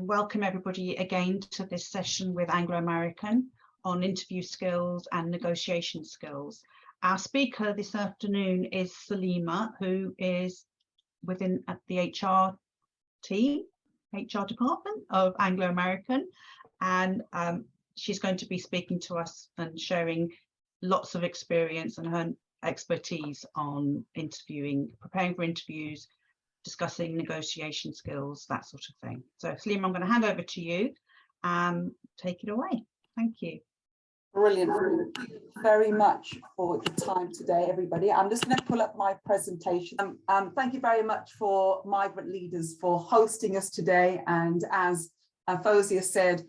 welcome everybody again to this session with Anglo-American on interview skills and negotiation skills. Our speaker this afternoon is Salima, who is within the HR department of Anglo-American, and she's going to be speaking to us and sharing lots of experience and her expertise on interviewing, preparing for interviews, discussing negotiation skills, that sort of thing. So Salima, I'm going to hand over to you. Take it away. Thank you. Brilliant. Thank you very much for the time today, everybody. I'm just going to pull up my presentation. Thank you very much for Migrant Leaders for hosting us today. And as Fozia said,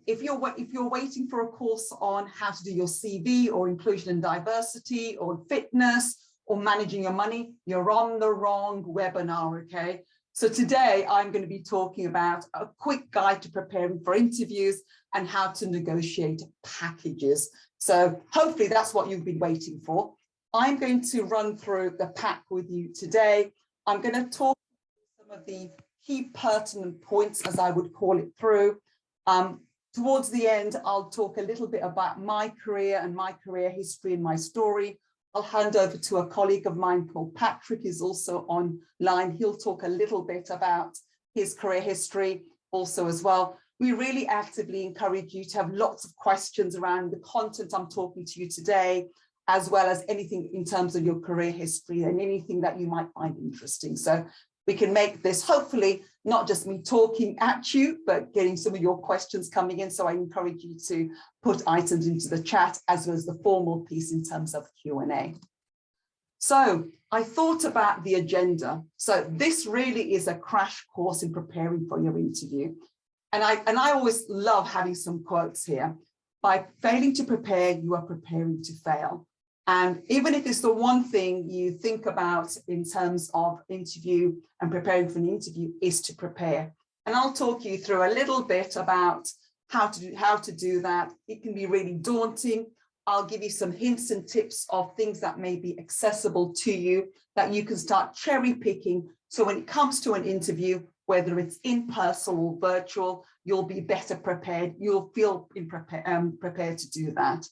if you're waiting for a course on how to do your CV or inclusion and diversity or fitness or managing your money, you're on the wrong webinar, okay? So today I'm going to be talking about a quick guide to preparing for interviews and how to negotiate packages. So hopefully that's what you've been waiting for. I'm going to run through the pack with you today. I'm going to talk some of the key pertinent points, as I would call it, through. Towards the end, I'll talk a little bit about my career and my career history and my story. I'll hand over to a colleague of mine called Patrick, who's also online. He'll talk a little bit about his career history also as well. We really actively encourage you to have lots of questions around the content I'm talking to you today, as well as anything in terms of your career history and anything that you might find interesting. So we can make this hopefully not just me talking at you, but getting some of your questions coming in. So I encourage you to put items into the chat as well as the formal piece in terms of Q&A. So I thought about the agenda. So this really is a crash course in preparing for your interview. And I always love having some quotes here. By failing to prepare, you are preparing to fail. And even if it's the one thing you think about in terms of interview and preparing for an interview is to prepare. And I'll talk you through a little bit about how to do that. It can be really daunting. I'll give you some hints and tips of things that may be accessible to you that you can start cherry picking. So when it comes to an interview, whether it's in person or virtual, you'll be better prepared. You'll feel prepared to do that.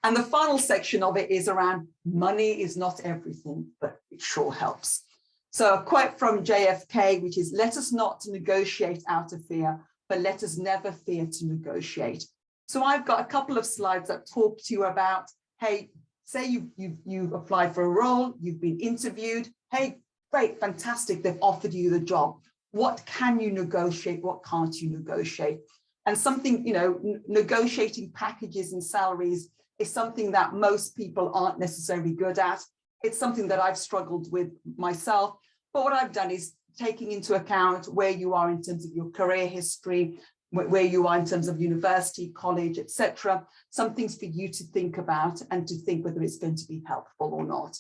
And the final section of it is around money is not everything, but it sure helps. So a quote from JFK, which is, let us not negotiate out of fear, but let us never fear to negotiate. So I've got a couple of slides that talk to you about, hey, say you've applied for a role, you've been interviewed. Hey, great, fantastic, they've offered you the job. What can you negotiate? What can't you negotiate? And something, you know, negotiating packages and salaries is something that most people aren't necessarily good at. It's something that I've struggled with myself. But what I've done is taking into account where you are in terms of your career history, where you are in terms of university, college, etc. Some things for you to think about and to think whether it's going to be helpful or not.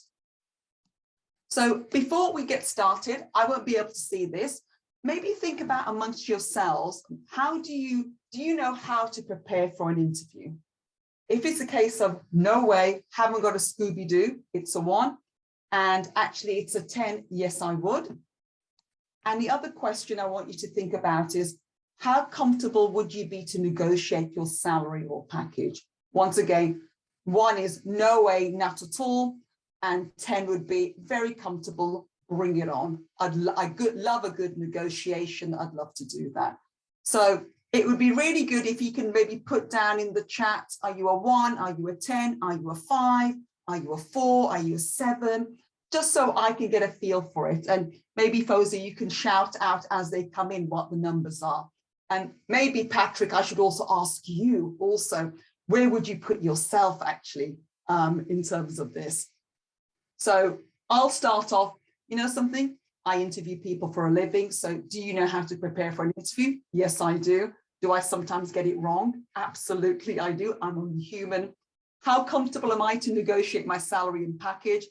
So before we get started, I won't be able to see this. Maybe think about amongst yourselves, how do you know how to prepare for an interview? If it's a case of no way, haven't got a Scooby-Doo, it's a 1. And actually it's a 10, yes, I would. And the other question I want you to think about is, how comfortable would you be to negotiate your salary or package? Once again, 1 is no way, not at all. And 10 would be very comfortable, bring it on. I love a good negotiation. I'd love to do that. So it would be really good if you can maybe put down in the chat, are you a 1? Are you a 10? Are you a 5? Are you a 4? Are you a 7? Just so I can get a feel for it. And maybe Fozia, you can shout out as they come in what the numbers are. And maybe Patrick, I should also ask you also, where would you put yourself actually in terms of this? So I'll start off, you know something? I interview people for a living. So do you know how to prepare for an interview? Yes, I do. Do I sometimes get it wrong? Absolutely, I do. I'm only human. How comfortable am I to negotiate my salary and package?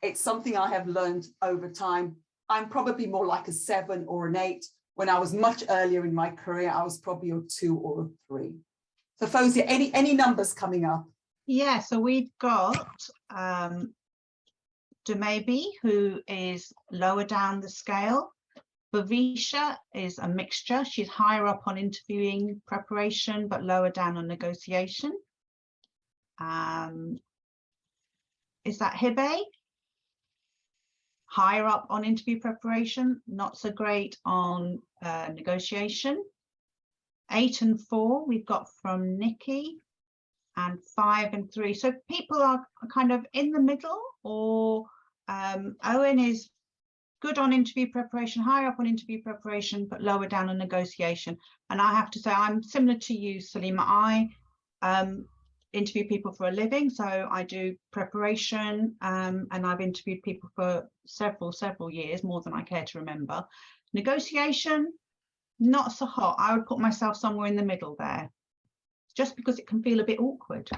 It's something I have learned over time. I'm probably more like a 7 or an 8. When I was much earlier in my career, I was probably a 2 or a 3. So Fozia, any numbers coming up? Yeah, so we've got Dumaybe, who is lower down the scale. Bavisha is a mixture. She's higher up on interviewing preparation, but lower down on negotiation. Is that Hibe? Higher up on interview preparation, not so great on negotiation. 8 and 4 we've got from Nikki, and 5 and 3. So people are kind of in the middle, or Owen is good on interview preparation, higher up on interview preparation, but lower down on negotiation. And I have to say, I'm similar to you, Salima. I interview people for a living, so I do preparation, and I've interviewed people for several years, more than I care to remember. Negotiation, not so hot. I would put myself somewhere in the middle there, just because it can feel a bit awkward.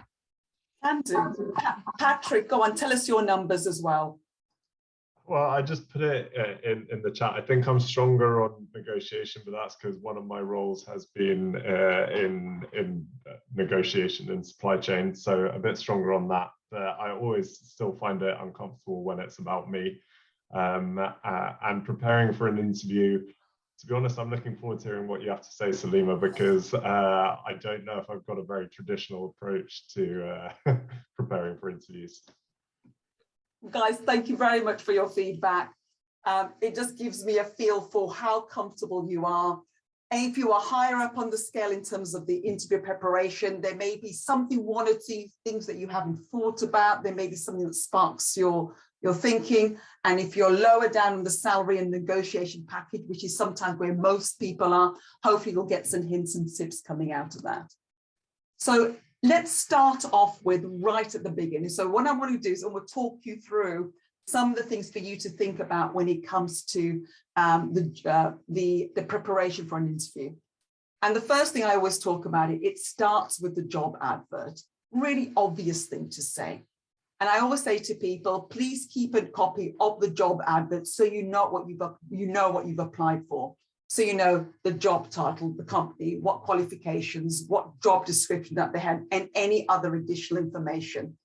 Can do. Patrick, go on, tell us your numbers as well. Well, I just put it in the chat. I think I'm stronger on negotiation, but that's because one of my roles has been in negotiation and supply chain, so a bit stronger on that. But I always still find it uncomfortable when it's about me. And preparing for an interview, to be honest, I'm looking forward to hearing what you have to say, Salima, because I don't know if I've got a very traditional approach to preparing for interviews. Guys, thank you very much for your feedback. It just gives me a feel for how comfortable you are. And if you are higher up on the scale in terms of the interview preparation, there may be something, one or two things that you haven't thought about. There may be something that sparks your thinking. And if you're lower down on the salary and negotiation package, which is sometimes where most people are, hopefully you'll get some hints and tips coming out of that. So let's start off with right at the beginning. So what I want to do is I want to talk you through some of the things for you to think about when it comes to the preparation for an interview. And the first thing I always talk about, it starts with the job advert. Really obvious thing to say. And I always say to people, please keep a copy of the job advert so you know what you've applied for. So you know the job title, the company, what qualifications, what job description that they had, and any other additional information.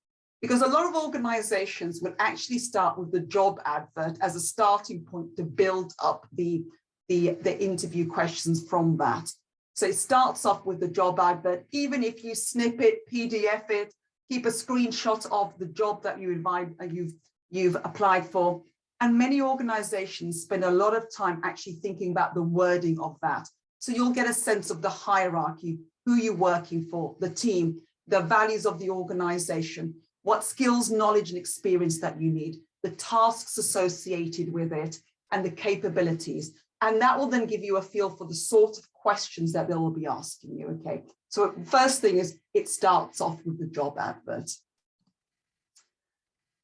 Because a lot of organizations will actually start with the job advert as a starting point to build up the interview questions from that. So it starts off with the job advert. Even if you snip it, PDF it, keep a screenshot of the job that you've applied for. And many organizations spend a lot of time actually thinking about the wording of that. So you'll get a sense of the hierarchy, who you're working for, the team, the values of the organization, what skills, knowledge, and experience that you need, the tasks associated with it, and the capabilities. And that will then give you a feel for the sort of questions that they will be asking you, okay? So first thing is, it starts off with the job advert.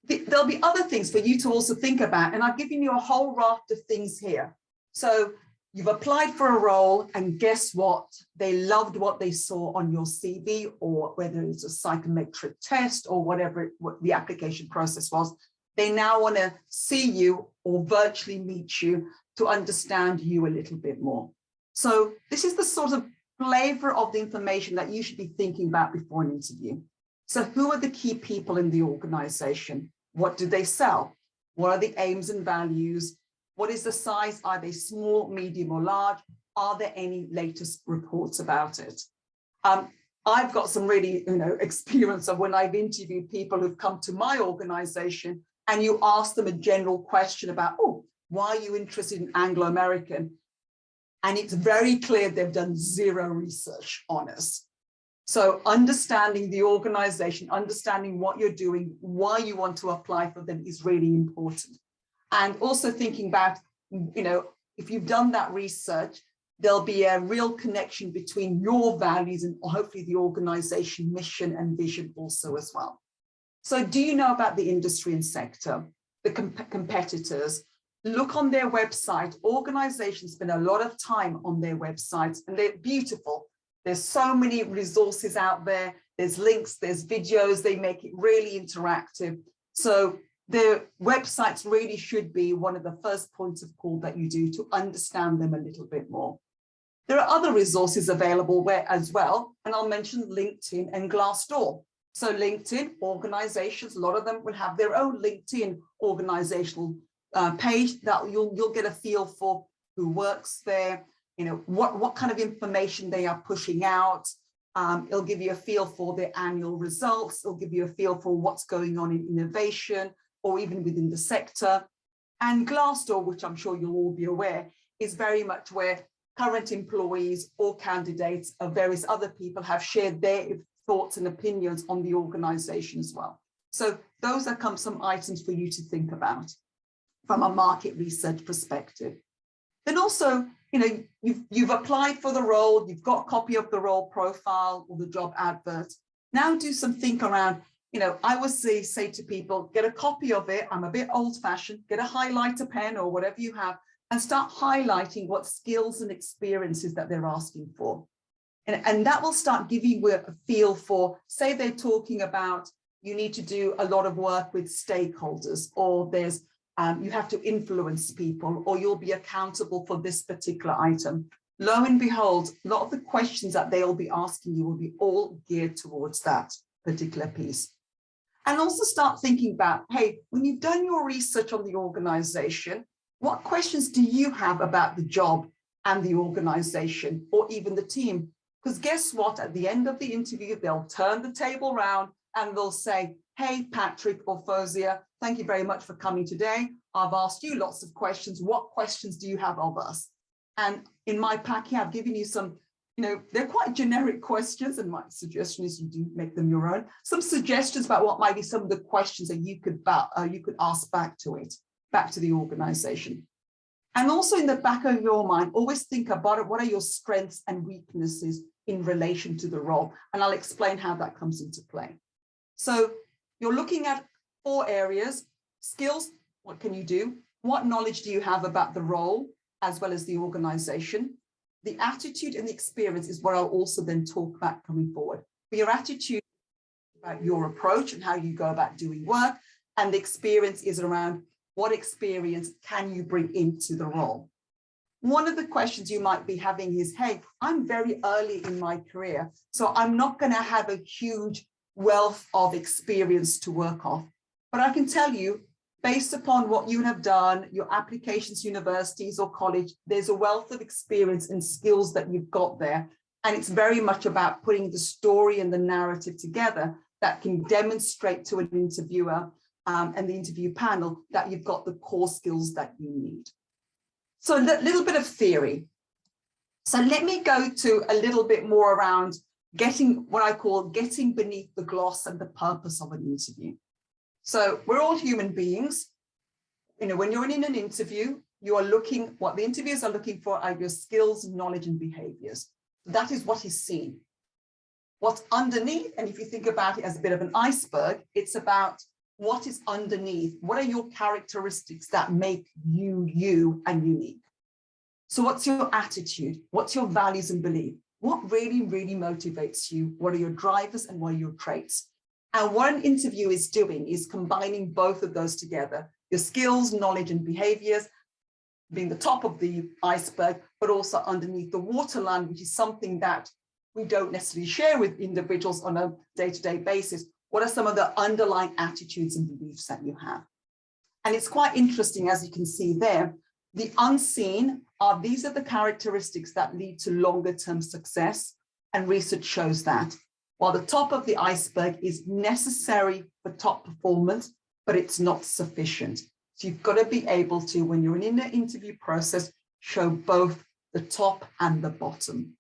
There'll be other things for you to also think about, and I've given you a whole raft of things here. So you've applied for a role, and guess what? They loved what they saw on your CV, or whether it's a psychometric test or whatever what the application process was. They now want to see you or virtually meet you to understand you a little bit more. So this is the sort of flavor of the information that you should be thinking about before an interview. So who are the key people in the organization? What do they sell? What are the aims and values? What is the size? Are they small, medium, or large? Are there any latest reports about it? I've got some really, experience of when I've interviewed people who've come to my organization, and you ask them a general question about, oh, why are you interested in Anglo-American? And it's very clear they've done zero research on us. So understanding the organization, understanding what you're doing, why you want to apply for them is really important. And also thinking about, if you've done that research, there'll be a real connection between your values and hopefully the organization mission and vision also as well. So do you know about the industry and sector, the competitors? Look on their website. Organizations spend a lot of time on their websites, and they're beautiful. There's so many resources out there. There's links, there's videos, they make it really interactive. So the websites really should be one of the first points of call that you do to understand them a little bit more. There are other resources available as well, and I'll mention LinkedIn and Glassdoor. So LinkedIn organizations, a lot of them will have their own LinkedIn organizational page that you'll get a feel for who works there, what kind of information they are pushing out. It'll give you a feel for their annual results. It'll give you a feel for what's going on in innovation or even within the sector. And Glassdoor, which I'm sure you'll all be aware, is very much where current employees or candidates or various other people have shared their thoughts and opinions on the organization as well. So those are some items for you to think about from a market research perspective. Then also, you've applied for the role, you've got a copy of the role profile or the job advert. Now do some think around, I would say to people, get a copy of it. I'm a bit old fashioned, get a highlighter pen or whatever you have and start highlighting what skills and experiences that they're asking for. And that will start giving you a feel for, say they're talking about, you need to do a lot of work with stakeholders, or there's you have to influence people, or you'll be accountable for this particular item. Lo and behold, a lot of the questions that they'll be asking you will be all geared towards that particular piece. And also start thinking about, hey, when you've done your research on the organization, what questions do you have about the job and the organization or even the team? Because guess what, at the end of the interview, they'll turn the table around and they'll say, hey, Patrick or Fozia, thank you very much for coming today. I've asked you lots of questions. What questions do you have of us? And in my pack here, I've given you some, they're quite generic questions, and my suggestion is you do make them your own. Some suggestions about what might be some of the questions that you could ask back to the organization. And also in the back of your mind, always think about it. What are your strengths and weaknesses in relation to the role? And I'll explain how that comes into play. So you're looking at 4 areas: skills, what can you do? What knowledge do you have about the role as well as the organization? The attitude and the experience is what I'll also then talk about coming forward. For your attitude, about your approach and how you go about doing work, and the experience is around what experience can you bring into the role. One of the questions you might be having is, hey, I'm very early in my career, so I'm not going to have a huge wealth of experience to work off. But I can tell you, based upon what you have done, your applications, universities or college, there's a wealth of experience and skills that you've got there. And it's very much about putting the story and the narrative together that can demonstrate to an interviewer and the interview panel that you've got the core skills that you need. So a little bit of theory. So let me go to a little bit more around getting what I call getting beneath the gloss and the purpose of an interview. So we're all human beings. When you're in an interview, you are looking, what the interviewers are looking for are your skills, knowledge, and behaviors. That is what is seen. What's underneath, and if you think about it as a bit of an iceberg, it's about what is underneath. What are your characteristics that make you, you and unique? So what's your attitude? What's your values and belief? What really, really motivates you? What are your drivers and what are your traits? And what an interview is doing is combining both of those together. Your skills, knowledge, and behaviors being the top of the iceberg, but also underneath the waterline, which is something that we don't necessarily share with individuals on a day-to-day basis. What are some of the underlying attitudes and beliefs that you have? And it's quite interesting, as you can see there, the unseen are, these are the characteristics that lead to longer term success, and research shows that. While the top of the iceberg is necessary for top performance, but it's not sufficient. So you've got to be able to, when you're in the interview process, show both the top and the bottom.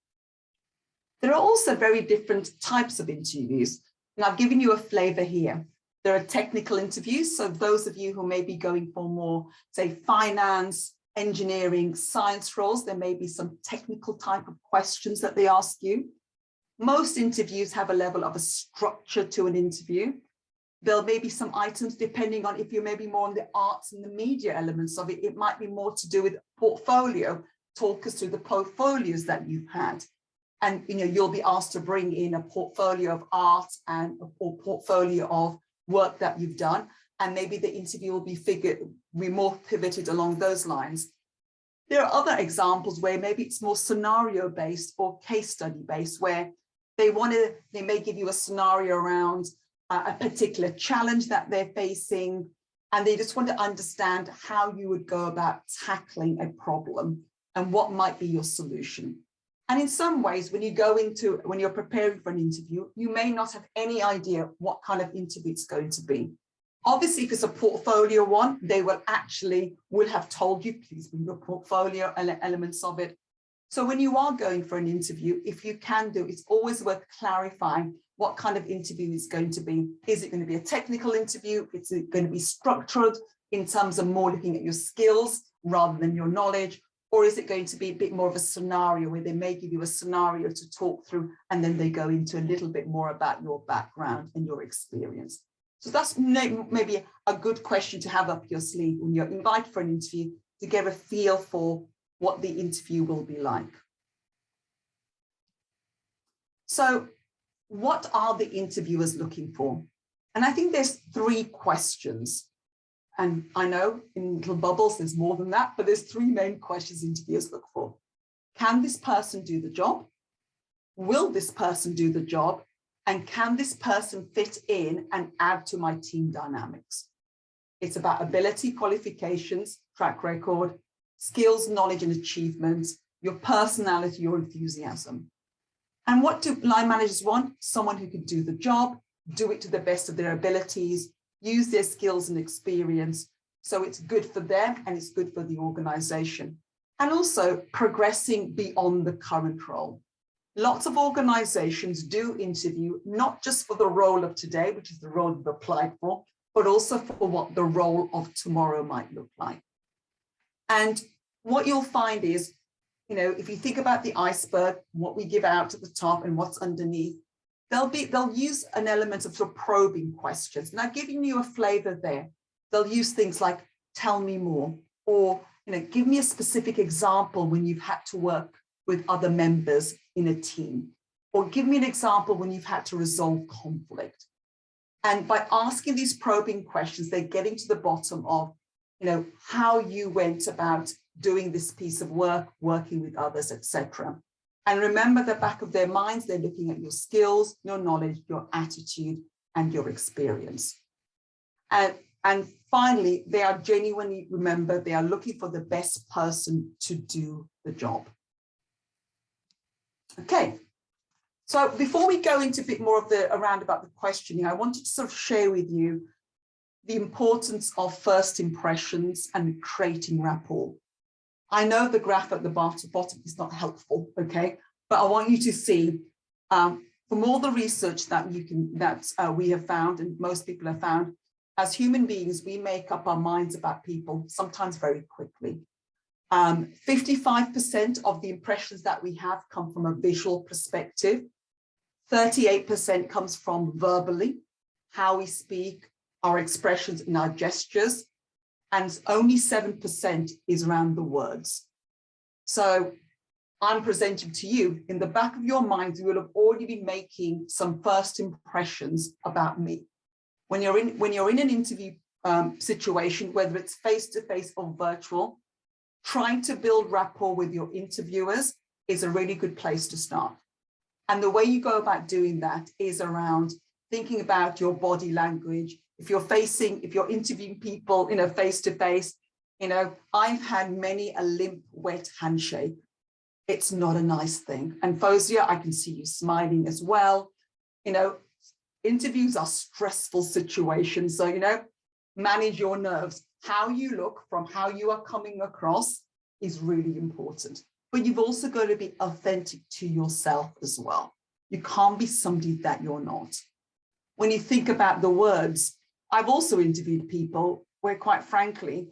There are also very different types of interviews, and I've given you a flavor here. There are technical interviews, so those of you who may be going for more, say, finance, engineering, science roles, there may be some technical type of questions that they ask you. Most interviews have a level of a structure to an interview. There may be some items, depending on if you're maybe more on the arts and the media elements of it, it might be more to do with portfolio. Talk us through the portfolios that you've had. And you'll be asked to bring in a portfolio of art and or portfolio of work that you've done. And maybe the interview will be more pivoted along those lines. There are other examples where maybe it's more scenario based or case study based, where they may give you a scenario around a particular challenge that they're facing, and they just want to understand how you would go about tackling a problem. and what might be your solution. And in some ways, when you're preparing for an interview, you may not have any idea what kind of interview it's going to be. Obviously, if it's a portfolio one, they will have told you, please bring your portfolio elements of it. So when you are going for an interview, if you can do, it's always worth clarifying what kind of interview it's going to be. Is it going to be a technical interview? Is it going to be structured in terms of more looking at your skills rather than your knowledge? Or is it going to be a bit more of a scenario where they may give you a scenario to talk through and then they go into a little bit more about your background and your experience? So that's maybe a good question to have up your sleeve when you're invited for an interview, to get a feel for what the interview will be like. So what are the interviewers looking for? And I think there's 3 questions. And I know in little bubbles, there's more than that, but there's 3 main questions interviewers look for. Can this person do the job? Will this person do the job? And can this person fit in and add to my team dynamics? It's about ability, qualifications, track record, skills, knowledge, and achievements, your personality, your enthusiasm. And what do line managers want? Someone who can do the job, do it to the best of their abilities, use their skills and experience, so it's good for them and it's good for the organization. And also progressing beyond the current role. Lots of organizations do interview, not just for the role of today, which is the role you've applied for, but also for what the role of tomorrow might look like. And what you'll find is, if you think about the iceberg, what we give out at the top and what's underneath, they'll use an element of sort of probing questions. Now, giving you a flavor there, they'll use things like, tell me more, or give me a specific example when you've had to work with other members in a team, or give me an example when you've had to resolve conflict. And by asking these probing questions, they're getting to the bottom of, how you went about doing this piece of work, working with others, etc. And remember, the back of their minds, they're looking at your skills, your knowledge, your attitude, and your experience. And finally, they are genuinely, remember, they are looking for the best person to do the job. Okay, so before we go into a bit more of around about the questioning, I wanted to sort of share with you the importance of first impressions and creating rapport. I know the graph at the bottom is not helpful, okay, but I want you to see from all the research that we have found, and most people have found, as human beings, we make up our minds about people sometimes very quickly. 55% of the impressions that we have come from a visual perspective. 38% comes from verbally, how we speak, our expressions and our gestures, and only 7% is around the words. So I'm presenting to you, in the back of your minds, you will have already been making some first impressions about me. When you're in an interview situation, whether it's face-to-face or virtual, trying to build rapport with your interviewers is a really good place to start. And the way you go about doing that is around thinking about your body language. If you're interviewing people, face-to-face, I've had many a limp, wet handshake. It's not a nice thing. And Fozia, I can see you smiling as well. Interviews are stressful situations. So, manage your nerves. How you look from how you are coming across is really important. But you've also got to be authentic to yourself as well. You can't be somebody that you're not. When you think about the words, I've also interviewed people where, quite frankly,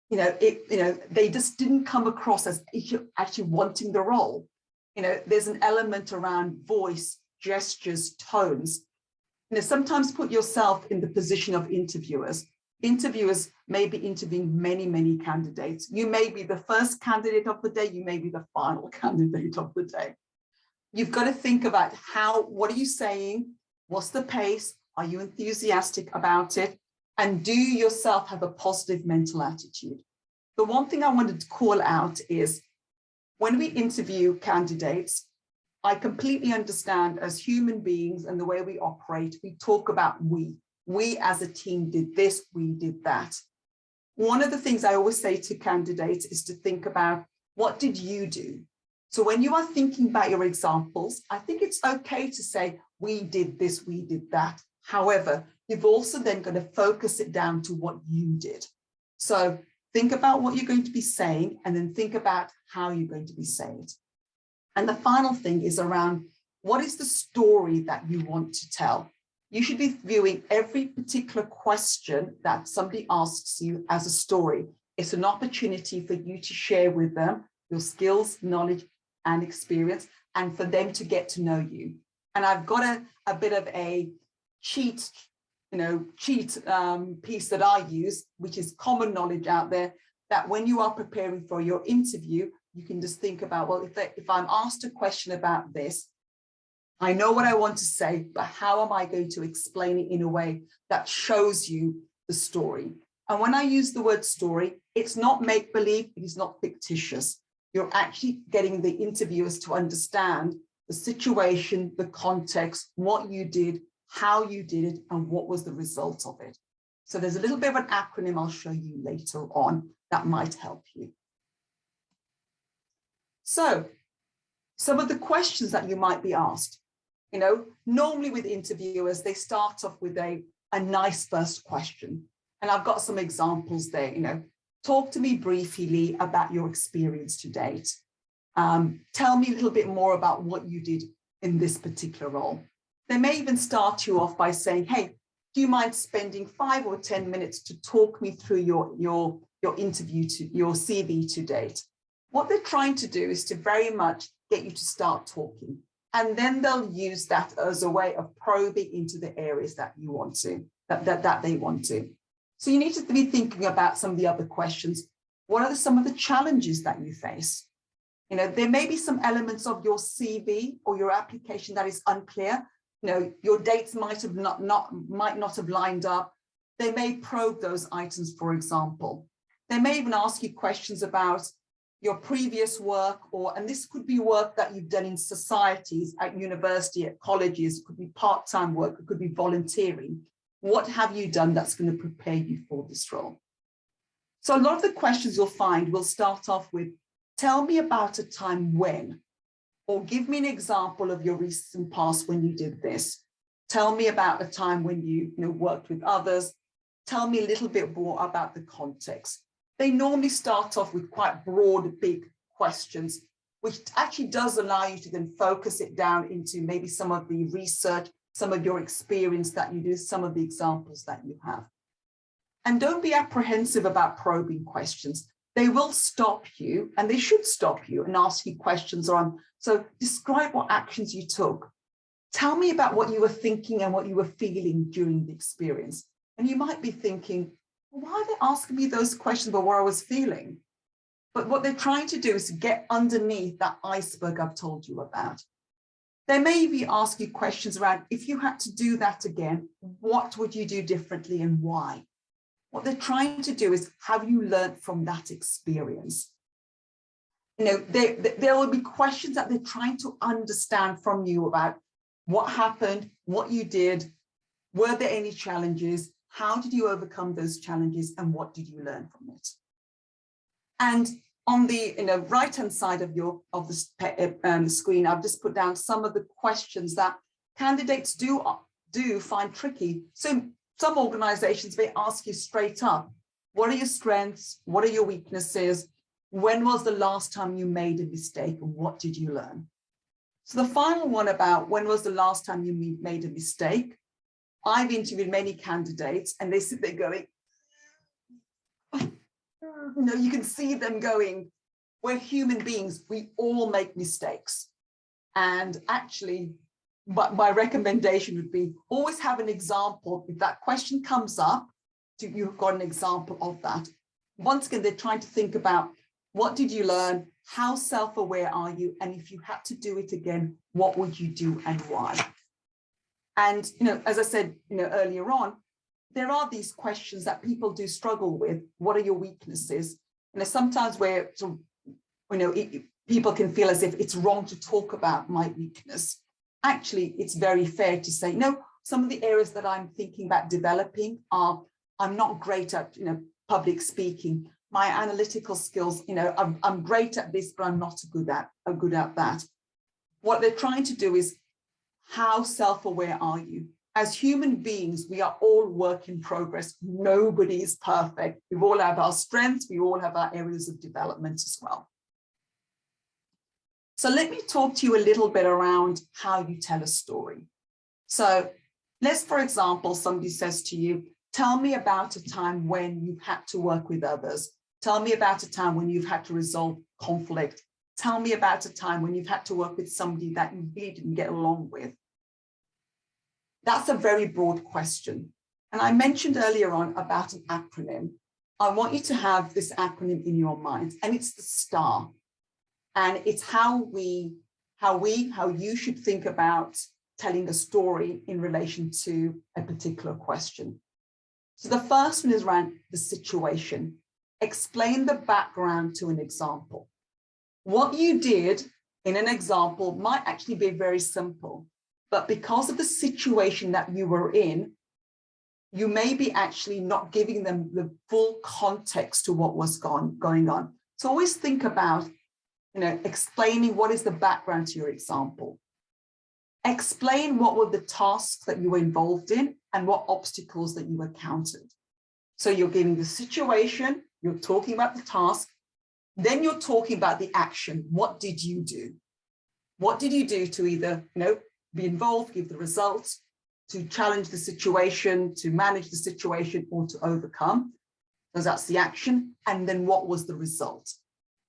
they just didn't come across as actually wanting the role. There's an element around voice, gestures, tones. Sometimes put yourself in the position of interviewers. Interviewers may be interviewing many, many candidates. You may be the first candidate of the day. You may be the final candidate of the day. You've got to think about what are you saying? What's the pace? Are you enthusiastic about it? And do you yourself have a positive mental attitude? The one thing I wanted to call out is when we interview candidates, I completely understand as human beings and the way we operate, we talk about we. We as a team did this, we did that. One of the things I always say to candidates is to think about what did you do? So when you are thinking about your examples, I think it's okay to say, we did this, we did that. However, you've also then got to focus it down to what you did. So think about what you're going to be saying, and then think about how you're going to be saying it. And the final thing is around, what is the story that you want to tell? You should be viewing every particular question that somebody asks you as a story. It's an opportunity for you to share with them your skills, knowledge, and experience, and for them to get to know you. And I've got a bit of a cheat piece that I use, which is common knowledge out there, that when you are preparing for your interview, you can just think about, well, if I'm asked a question about this, I know what I want to say, but how am I going to explain it in a way that shows you the story? And when I use the word story, it's not make-believe, it is not fictitious. You're actually getting the interviewers to understand the situation, the context, what you did, how you did it, and what was the result of it. So there's a little bit of an acronym I'll show you later on that might help you. So some of the questions that you might be asked, normally with interviewers, they start off with a nice first question. And I've got some examples there, talk to me briefly about your experience to date. Tell me a little bit more about what you did in this particular role. They may even start you off by saying, hey, do you mind spending 5 or 10 minutes to talk me through your interview, your CV to date? What they're trying to do is to very much get you to start talking. And then they'll use that as a way of probing into the areas that you want to, that they want to. So you need to be thinking about some of the other questions. What are some of the challenges that you face? There may be some elements of your CV or your application that is unclear. Your dates might not have lined up. They may probe those items, for example. They may even ask you questions about your previous work, and this could be work that you've done in societies, at university, at colleges, it could be part-time work, it could be volunteering. What have you done that's going to prepare you for this role? So a lot of the questions you'll find will start off with, tell me about a time when, or give me an example of your recent past when you did this. Tell me about a time when you worked with others. Tell me a little bit more about the context. They normally start off with quite broad, big questions, which actually does allow you to then focus it down into maybe some of the research, some of your experience that you do, some of the examples that you have. And don't be apprehensive about probing questions. They will stop you, and they should stop you and ask you questions on, so describe what actions you took. Tell me about what you were thinking and what you were feeling during the experience. And you might be thinking, why are they asking me those questions about what I was feeling? But what they're trying to do is get underneath that iceberg I've told you about. They may be ask you questions around, if you had to do that again, what would you do differently and why? What they're trying to do is, have you learned from that experience? There will be questions that they're trying to understand from you about what happened, what you did, were there any challenges, how did you overcome those challenges, and what did you learn from it? And on the right-hand side of the screen, I've just put down some of the questions that candidates do find tricky. So some organizations may ask you straight up, what are your strengths? What are your weaknesses? When was the last time you made a mistake, and what did you learn? So the final one about when was the last time you made a mistake, I've interviewed many candidates and they sit there going, you can see them going, we're human beings, we all make mistakes. And actually, but my recommendation would be always have an example. If that question comes up, you've got an example of that. Once again, they're trying to think about, what did you learn? How self-aware are you? And if you had to do it again, what would you do and why? And, as I said, earlier on, there are these questions that people do struggle with. What are your weaknesses? Sometimes where, people can feel as if it's wrong to talk about my weakness. Actually, it's very fair to say, no, some of the areas that I'm thinking about developing are, I'm not great at, public speaking. my analytical skills, I'm great at this, but I'm not good at that. What they're trying to do is, how self-aware are you? As human beings, we are all work in progress. Nobody is perfect. We all have our strengths. We all have our areas of development as well. So let me talk to you a little bit around how you tell a story. So let's, for example, somebody says to you, tell me about a time when you've had to work with others. Tell me about a time when you've had to resolve conflict. Tell me about a time when you've had to work with somebody that you really didn't get along with. That's a very broad question. And I mentioned earlier on about an acronym. I want you to have this acronym in your mind, and it's the STAR. And it's how you should think about telling a story in relation to a particular question. So the first one is around the situation. Explain the background to an example. What you did in an example might actually be very simple, but because of the situation that you were in, you may be actually not giving them the full context to what was going on. So always think about, explaining what is the background to your example. Explain what were the tasks that you were involved in and what obstacles that you encountered. So you're giving the situation, you're talking about the task, then you're talking about the action. What did you do? What did you do to either, be involved, give the results, to challenge the situation, to manage the situation, or to overcome? So that's the action. And then what was the result?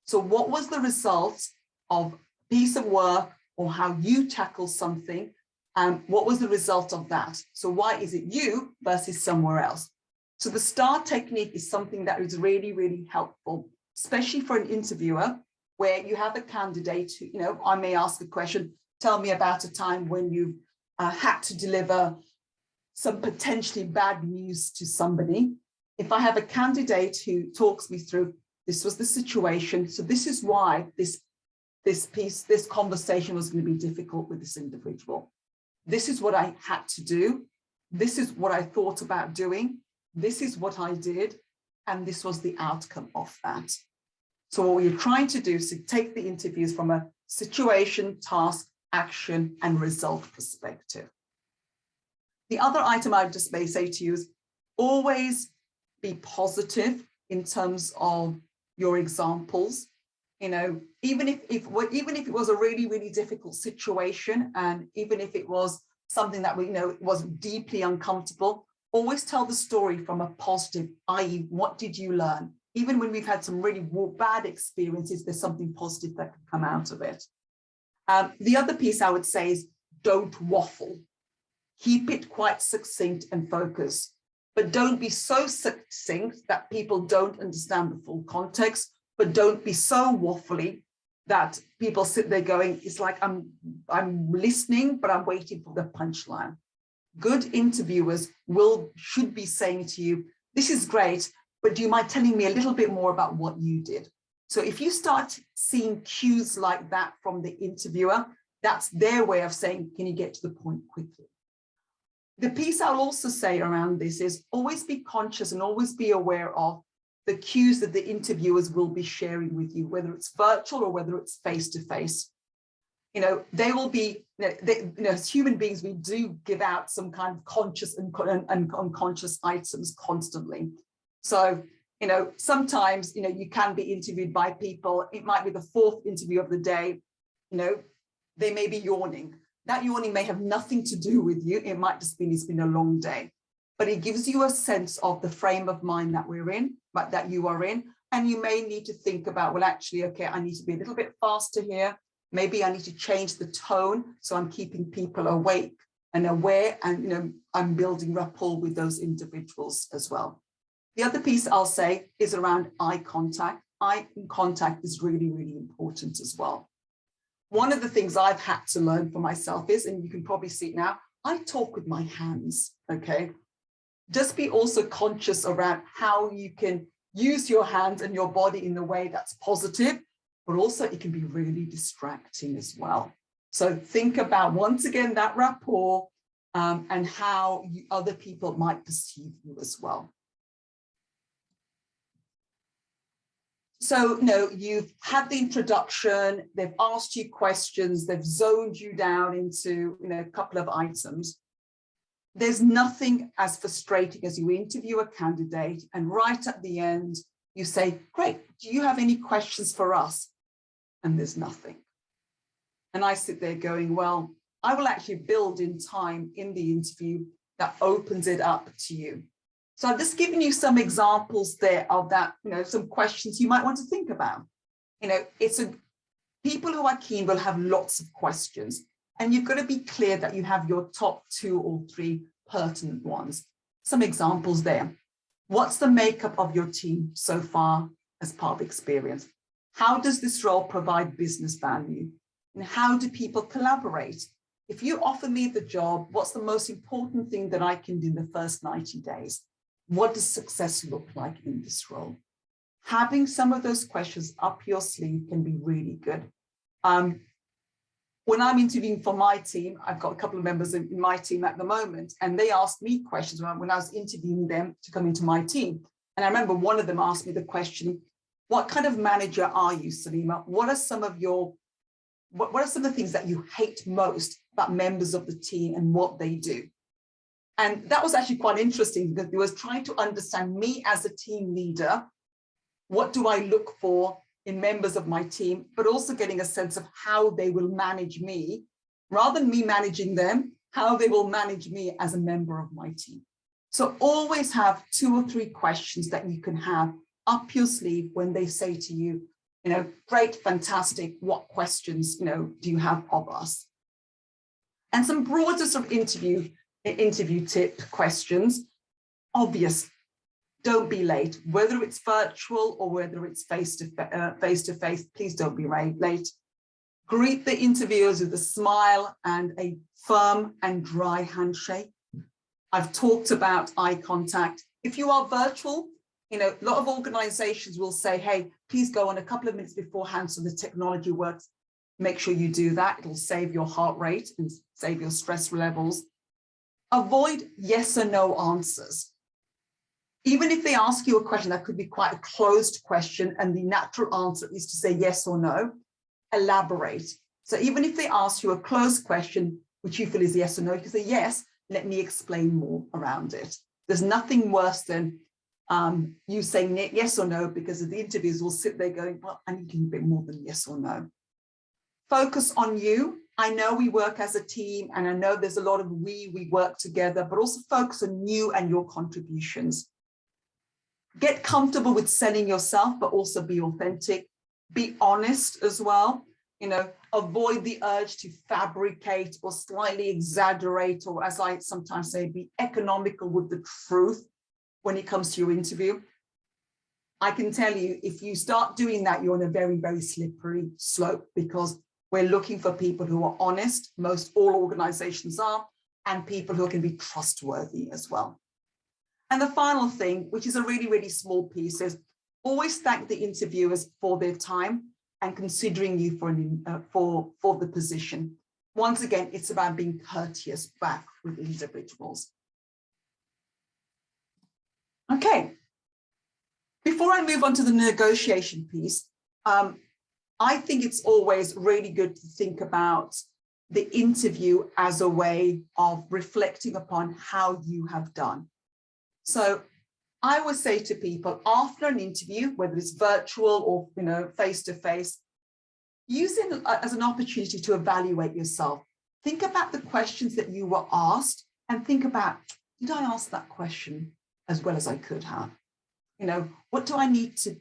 So what was the result of a piece of work or how you tackle something? And what was the result of that? So why is it you versus somewhere else? So the STAR technique is something that is really, really helpful, especially for an interviewer where you have a candidate who, I may ask a question, tell me about a time when you had to deliver some potentially bad news to somebody. If I have a candidate who talks me through, this was the situation, so this is why this conversation was going to be difficult with this individual. This is what I had to do. This is what I thought about doing. This is what I did. And this was the outcome of that. So what we're trying to do is to take the interviews from a situation, task, action, and result perspective. The other item I just may say to you is always be positive in terms of your examples. Even if it was a really, really difficult situation, and even if it was something that was deeply uncomfortable, always tell the story from a positive, i.e., what did you learn? Even when we've had some really bad experiences, there's something positive that can come out of it. The other piece I would say is don't waffle. Keep it quite succinct and focused, but don't be so succinct that people don't understand the full context, but don't be so waffly that people sit there going, it's like I'm listening, but I'm waiting for the punchline. Good interviewers should be saying to you, this is great, but do you mind telling me a little bit more about what you did? So if you start seeing cues like that from the interviewer, that's their way of saying, can you get to the point quickly? The piece I'll also say around this is always be conscious and always be aware of the cues that the interviewers will be sharing with you, whether it's virtual or whether it's face-to-face. They will be, as human beings, we do give out some kind of conscious and unconscious items constantly. So, sometimes, you can be interviewed by people. It might be the fourth interview of the day. They may be yawning. That yawning may have nothing to do with you. It might just be it's been a long day, but it gives you a sense of the frame of mind that we're in, but that you are in. And you may need to think about, well, actually, okay, I need to be a little bit faster here. Maybe I need to change the tone so I'm keeping people awake and aware, and I'm building rapport with those individuals as well. The other piece I'll say is around eye contact. Eye contact is really, really important as well. One of the things I've had to learn for myself is, and you can probably see it now, I talk with my hands, okay? Just be also conscious around how you can use your hands and your body in the way that's positive, but also it can be really distracting as well. So think about, once again, that rapport and how other people might perceive you as well. So, you've had the introduction, they've asked you questions, they've zoned you down into, a couple of items. There's nothing as frustrating as you interview a candidate and right at the end, you say, great, do you have any questions for us? And there's nothing. And I sit there going, well, I will actually build in time in the interview that opens it up to you. So I've just given you some examples there of that, some questions you might want to think about. People who are keen will have lots of questions, and you've got to be clear that you have your top 2 or 3 pertinent ones. Some examples there. What's the makeup of your team so far as part of experience? How does this role provide business value? And how do people collaborate? If you offer me the job, what's the most important thing that I can do in the first 90 days? What does success look like in this role? Having some of those questions up your sleeve can be really good. When I'm interviewing for my team, I've got a couple of members in my team at the moment, and they asked me questions when I was interviewing them to come into my team. And I remember one of them asked me the question, what kind of manager are you, Salima? What are some of the things that you hate most about members of the team and what they do? And that was actually quite interesting because it was trying to understand me as a team leader. What do I look for in members of my team, but also getting a sense of how they will manage me, rather than me managing them, how they will manage me as a member of my team. So always have 2 or 3 questions that you can have up your sleeve when they say to you, great, fantastic, what questions, do you have of us? And some broader sort of interview tip questions. Obvious, don't be late, whether it's virtual or whether it's face to face, please don't be late. Greet the interviewers with a smile and a firm and dry handshake. I've talked about eye contact. If you are virtual, a lot of organizations will say, hey, please go on a couple of minutes beforehand so the technology works. Make sure you do that. It'll save your heart rate and save your stress levels. Avoid yes or no answers. Even if they ask you a question that could be quite a closed question and the natural answer is to say yes or no, elaborate. So even if they ask you a closed question, which you feel is yes or no, you can say, yes, let me explain more around it. There's nothing worse than you saying yes or no, because the interviewers will sit there going, well, I need a bit more than yes or no. Focus on you. I know we work as a team, and I know there's a lot of we work together, but also focus on you and your contributions. Get comfortable with selling yourself, but also be authentic. Be honest as well. Avoid the urge to fabricate or slightly exaggerate, or as I sometimes say, be economical with the truth when it comes to your interview. I can tell you, if you start doing that, you're on a very, very slippery slope, because we're looking for people who are honest. Most all organizations are, and people who can be trustworthy as well. And the final thing, which is a really, really small piece, is always thank the interviewers for their time and considering you for the position. Once again, it's about being courteous back with individuals. Okay, before I move on to the negotiation piece, I think it's always really good to think about the interview as a way of reflecting upon how you have done. So I would say to people after an interview, whether it's virtual or face-to-face, use it as an opportunity to evaluate yourself. Think about the questions that you were asked and think about, did I ask that question as well as I could have? What do I need to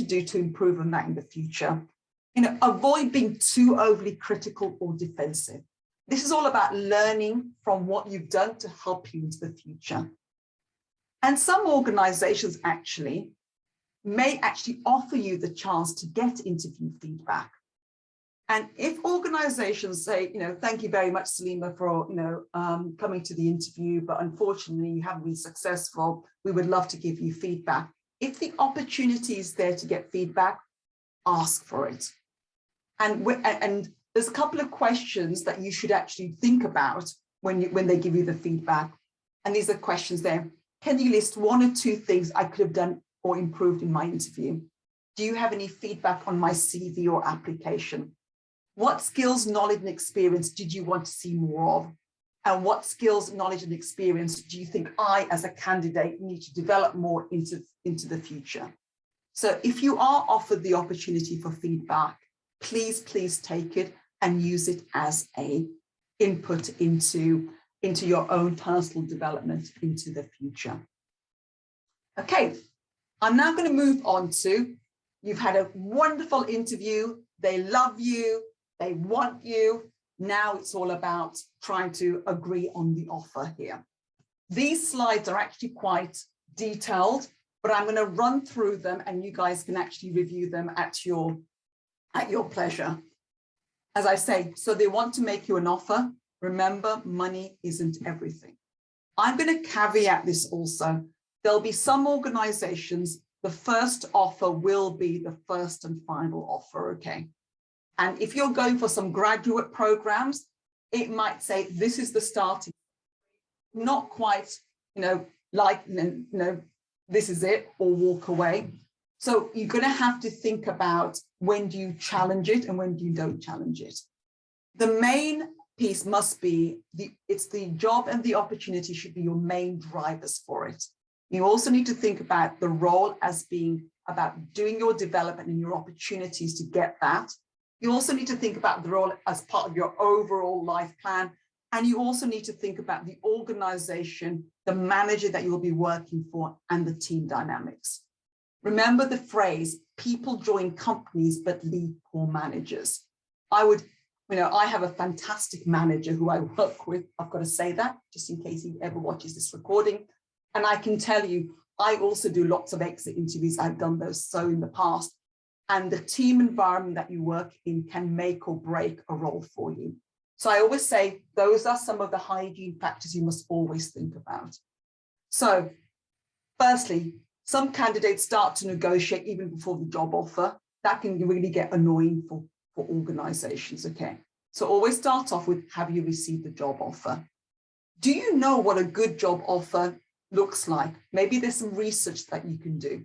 do to improve on that in the future? Avoid being too overly critical or defensive. This is all about learning from what you've done to help you into the future. And some organizations may offer you the chance to get interview feedback. And if organizations say, thank you very much, Salima, for, coming to the interview, but unfortunately you haven't been successful, we would love to give you feedback. If the opportunity is there to get feedback, ask for it. And there's a couple of questions that you should actually think about when they give you the feedback. And these are questions there. Can you list 1 or 2 things I could have done or improved in my interview? Do you have any feedback on my CV or application? What skills, knowledge, and experience did you want to see more of? And what skills, knowledge, and experience do you think I, as a candidate, need to develop more into the future? So if you are offered the opportunity for feedback, please take it and use it as an input into your own personal development into the future. Okay, I'm now going to move on to, you've had a wonderful interview, they love you, they want you. Now it's all about trying to agree on the offer here. These slides are actually quite detailed, but I'm going to run through them and you guys can actually review them at your pleasure. As I say, so they want to make you an offer. Remember, money isn't everything. I'm going to caveat this also. There'll be some organizations, the first offer will be the first and final offer, okay? And if you're going for some graduate programs, it might say, this is the starting, not quite, like, this is it, or walk away. So you're going to have to think about when do you challenge it and when do you don't challenge it. The main piece must be, it's the job and the opportunity should be your main drivers for it. You also need to think about the role as being about doing your development and your opportunities to get that. You also need to think about the role as part of your overall life plan. And you also need to think about the organization, the manager that you'll be working for, and the team dynamics. Remember the phrase, people join companies but leave poor managers. I have a fantastic manager who I work with. I've got to say that just in case he ever watches this recording. And I can tell you, I also do lots of exit interviews. I've done those so in the past. And the team environment that you work in can make or break a role for you. So I always say, those are some of the hygiene factors you must always think about. So firstly, some candidates start to negotiate even before the job offer. That can really get annoying for organizations, okay? So always start off with, have you received the job offer? Do you know what a good job offer looks like? Maybe there's some research that you can do.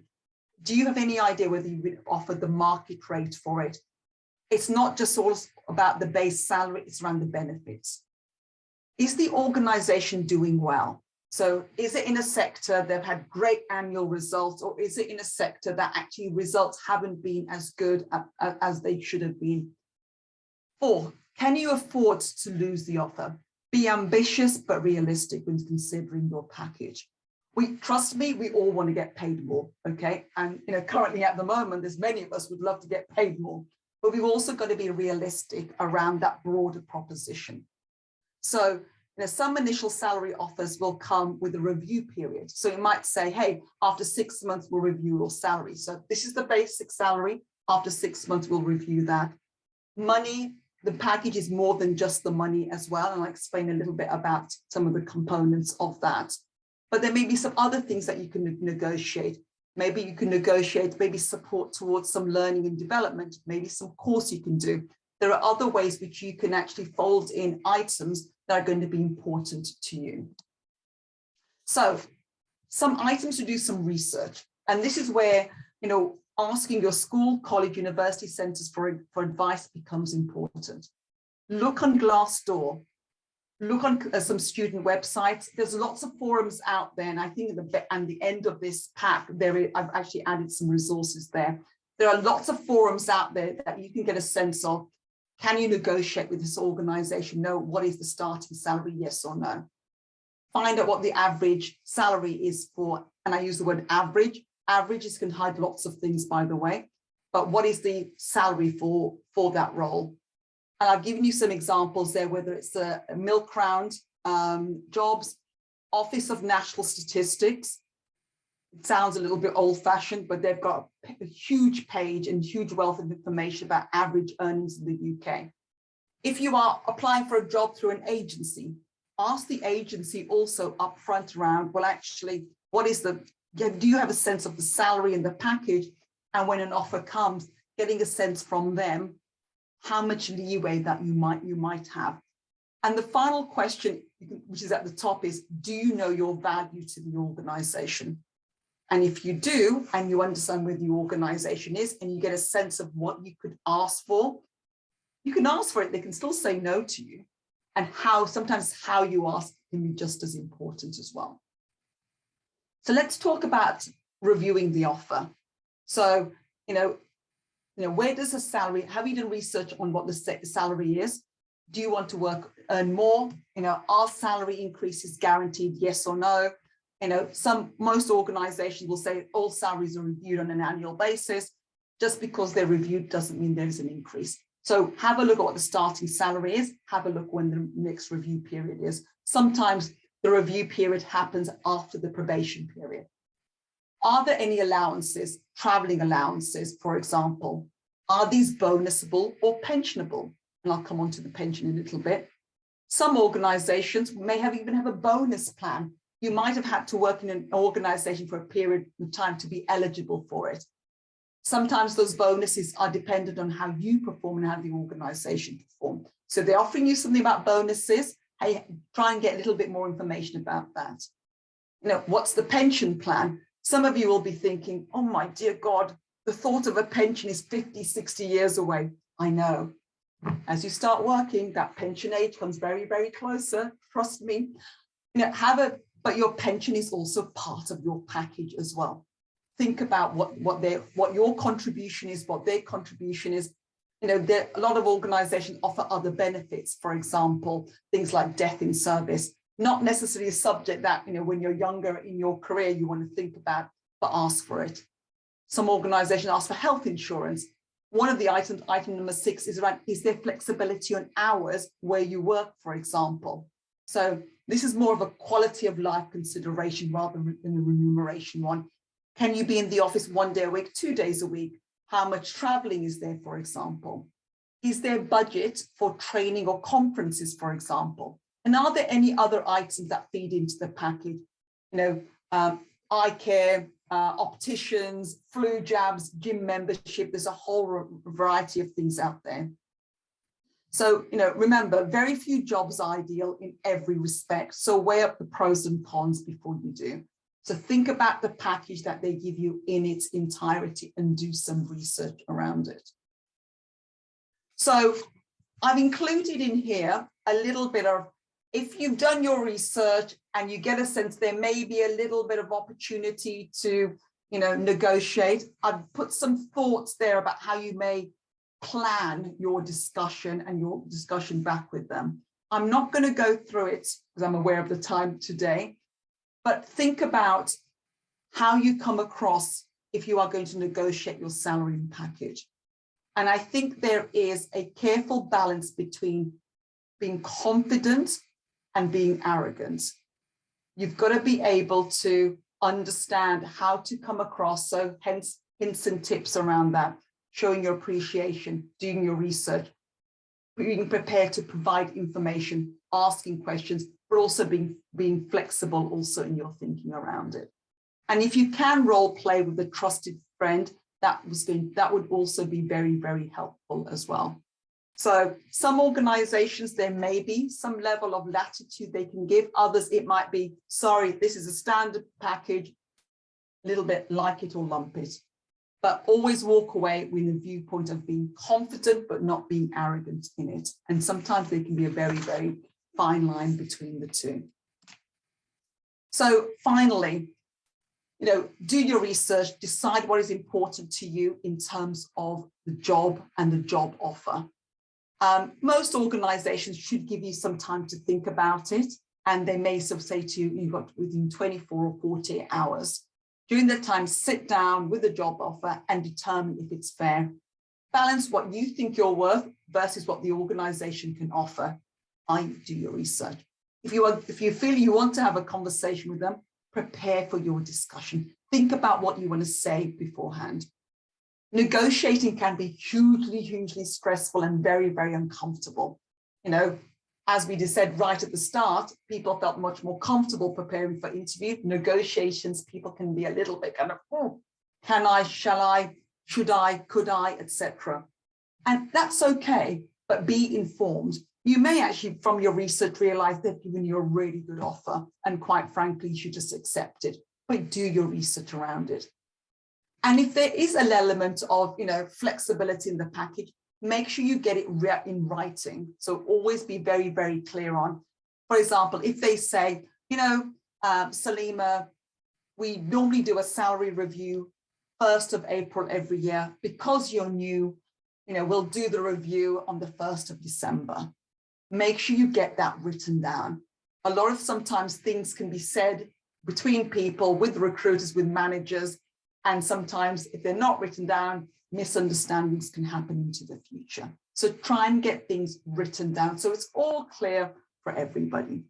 Do you have any idea whether you've been offered the market rate for it? It's not just all about the base salary, it's around the benefits. Is the organization doing well? So is it in a sector they've had great annual results, or is it in a sector that actually results haven't been as good as they should have been? 4, can you afford to lose the offer? Be ambitious but realistic when considering your package. Trust me, we all want to get paid more, okay? And currently at the moment, there's many of us would love to get paid more, but we've also got to be realistic around that broader proposition. So some initial salary offers will come with a review period. So it might say, hey, after 6 months, we'll review your salary. So this is the basic salary. After 6 months, we'll review that. Money, the package is more than just the money as well. And I'll explain a little bit about some of the components of that. But there may be some other things that you can negotiate. Maybe you can negotiate, maybe support towards some learning and development, maybe some course you can do. There are other ways which you can actually fold in items that are going to be important to you. So some items to do some research. And this is where, asking your school, college, university centers for advice becomes important. Look on Glassdoor. Look on some student websites. There's lots of forums out there, and I think at the end of this pack, I've actually added some resources there. There are lots of forums out there that you can get a sense of, can you negotiate with this organization? No, what is the starting salary, yes or no? Find out what the average salary is for, and I use the word average. Averages can hide lots of things, by the way, but what is the salary for that role? And I've given you some examples there, whether it's a milk round jobs, Office of National Statistics. It sounds a little bit old fashioned, but they've got a huge page and huge wealth of information about average earnings in the UK. If you are applying for a job through an agency, ask the agency also upfront around, well, actually, do you have a sense of the salary and the package? And when an offer comes, getting a sense from them, how much leeway that you might have. And the final question, which is at the top, is, do you know your value to the organization? And if you do, and you understand where the organization is, and you get a sense of what you could ask for, you can ask for it, they can still say no to you. And sometimes how you ask can be just as important as well. So let's talk about reviewing the offer. So, where does the salary, have you done research on what the salary is? Do you want to earn more? Are salary increases guaranteed, yes or no? Most organizations will say all salaries are reviewed on an annual basis. Just because they're reviewed doesn't mean there's an increase. So have a look at what the starting salary is, have a look when the next review period is. Sometimes the review period happens after the probation period. Are there any allowances, traveling allowances, for example? Are these bonusable or pensionable? And I'll come on to the pension in a little bit. Some organizations may even have a bonus plan. You might have had to work in an organization for a period of time to be eligible for it. Sometimes those bonuses are dependent on how you perform and how the organization perform. So they're offering you something about bonuses. Hey, try and get a little bit more information about that. What's the pension plan? Some of you will be thinking, oh my dear God, the thought of a pension is 50, 60 years away. I know. As you start working, that pension age comes very, very closer. Trust me. But your pension is also part of your package as well. Think about what your contribution is, what their contribution is. A lot of organizations offer other benefits, for example, things like death in service, not necessarily a subject that, when you're younger in your career, you want to think about, but ask for it. Some organizations ask for health insurance. One of the items, item number 6, is there flexibility on hours where you work, for example? So this is more of a quality of life consideration rather than a remuneration one. Can you be in the office 1 day a week, 2 days a week? How much traveling is there, for example? Is there budget for training or conferences, for example? And are there any other items that feed into the package? Eye care, opticians, flu jabs, gym membership. There's a whole variety of things out there. So, remember, very few jobs are ideal in every respect. So weigh up the pros and cons before you do. So think about the package that they give you in its entirety and do some research around it. So I've included in here a little bit of, if you've done your research and you get a sense there may be a little bit of opportunity to, negotiate, I've put some thoughts there about how you may plan your discussion and your discussion back with them. I'm not going to go through it because I'm aware of the time today, but think about how you come across if you are going to negotiate your salary and package. And I think there is a careful balance between being confident and being arrogant. You've got to be able to understand how to come across. So hence hints and tips around that, showing your appreciation, doing your research, being prepared to provide information, asking questions, but also being flexible also in your thinking around it. And if you can role play with a trusted friend, that would also be very, very helpful as well. So some organizations, there may be some level of latitude they can give. Others, it might be, sorry, this is a standard package, a little bit like it or lump it. But always walk away with a viewpoint of being confident, but not being arrogant in it. And sometimes there can be a very, very fine line between the two. So finally, do your research, decide what is important to you in terms of the job and the job offer. Most organizations should give you some time to think about it, and they may sort of say to you, you've got within 24 or 48 hours. During that time, sit down with the job offer and determine if it's fair. Balance what you think you're worth versus what the organization can offer. Do your research. If you feel you want to have a conversation with them, prepare for your discussion. Think about what you want to say beforehand. Negotiating can be hugely, hugely stressful and very, very uncomfortable. As we just said right at the start, people felt much more comfortable preparing for interview. Negotiations, people can be a little bit kind of, oh, can I, shall I, should I, could I, etc. And that's okay, but be informed. You may actually, from your research, realize they've given you a really good offer, and quite frankly, you should just accept it. but do your research around it. And if there is an element of, flexibility in the package, make sure you get it in writing. So always be very, very clear on, for example, if they say, Salima, we normally do a salary review 1st of April every year. Because you're new, we'll do the review on the 1st of December. Make sure you get that written down. A lot of sometimes things can be said between people, with recruiters, with managers, and sometimes if they're not written down, misunderstandings can happen into the future. So try and get things written down so it's all clear for everybody.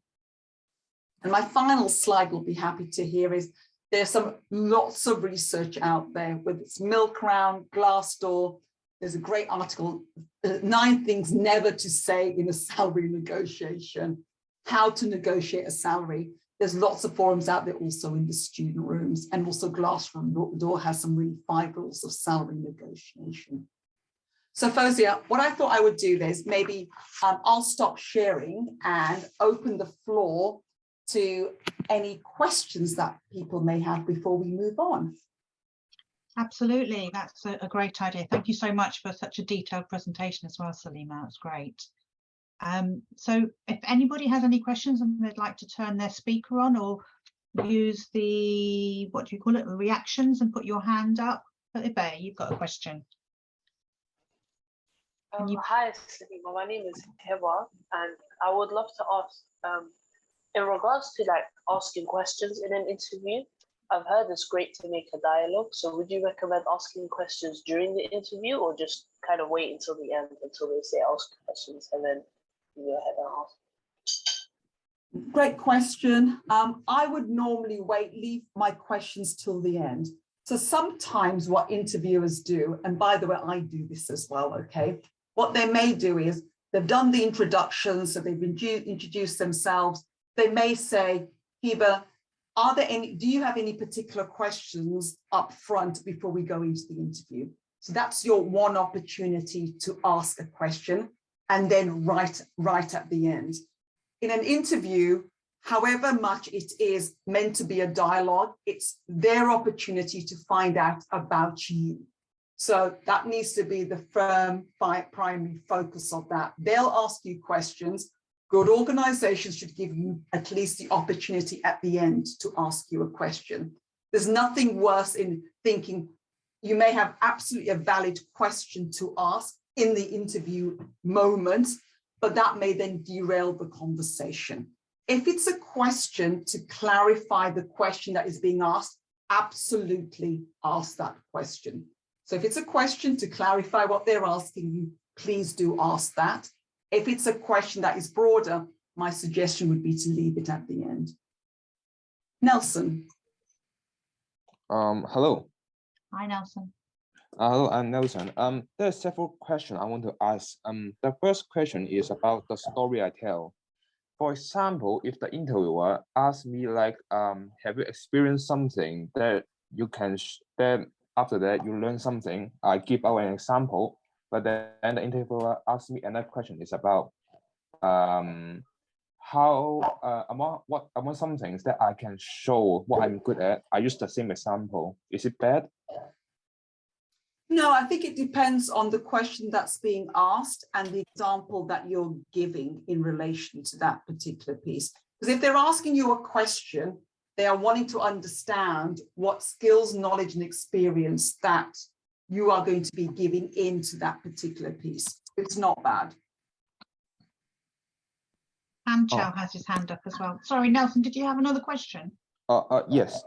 And my final slide we'll be happy to hear is there's lots of research out there, whether it's Milkround, Glassdoor. There's a great article, 9 things never to say in a salary negotiation, how to negotiate a salary. There's lots of forums out there also in the student rooms, and also Glassdoor has some really 5 rules of salary negotiation. So Fozia, what I thought I would do is maybe I'll stop sharing and open the floor to any questions that people may have before we move on. Absolutely, that's a great idea. Thank you so much for such a detailed presentation as well, Salima. That's great. So if anybody has any questions and they'd like to turn their speaker on or use the, what do you call it, reactions, and put your hand up. Ibe, you've got a question. Hi, Salima. My name is Hewa, and I would love to ask, in regards to like asking questions in an interview, I've heard it's great to make a dialogue. So would you recommend asking questions during the interview, or just kind of wait until the end until they say ask questions and then you go ahead and ask? Great question. I would normally leave my questions till the end. So sometimes what interviewers do, and by the way, I do this as well, okay? What they may do is they've done the introduction, so they've introduced themselves. They may say, Hiba, do you have any particular questions up front before we go into the interview? So that's your one opportunity to ask a question, and then right at the end. In an interview, however much it is meant to be a dialogue, it's their opportunity to find out about you. So that needs to be the firm primary focus of that. They'll ask you questions. Good organizations should give you at least the opportunity at the end to ask you a question. There's nothing worse in thinking you may have absolutely a valid question to ask in the interview moment, but that may then derail the conversation. If it's a question to clarify the question that is being asked, absolutely ask that question. So if it's a question to clarify what they're asking you, please do ask that. If it's a question that is broader, my suggestion would be to leave it at the end. Nelson. Hello. Hi, Nelson. Hello, I'm Nelson. There are several questions I want to ask. The first question is about the story I tell. For example, if the interviewer asks me like, have you experienced something that you can, then after that you learn something, I give out an example, but then the interviewer asks me another question is about among some things that I can show what I'm good at, I use the same example. Is it bad? No, I think it depends on the question that's being asked and the example that you're giving in relation to that particular piece. Because if they're asking you a question, they are wanting to understand what skills, knowledge, and experience that you are going to be giving into that particular piece. It's not bad. And Chow has his hand up as well. Sorry, Nelson, did you have another question? Yes.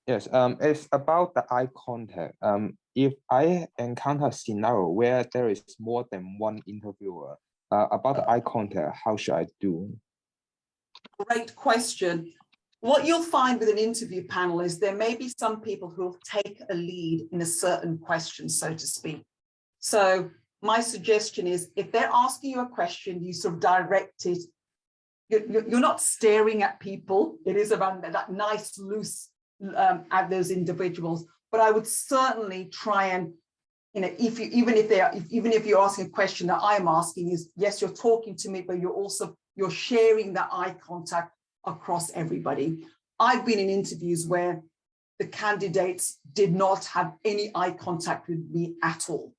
Yes, it's about the eye contact. If I encounter a scenario where there is more than one interviewer, about the eye contact, how should I do? Great question. What you'll find with an interview panel is there may be some people who will take a lead in a certain question, so to speak. So my suggestion is if they're asking you a question, you sort of direct it. You're not staring at people. It is around that nice loose at those individuals, but I would certainly try and, even if you're asking a question that I'm asking is, yes, you're talking to me, but you're sharing that eye contact across everybody. I've been in interviews where the candidates did not have any eye contact with me at all.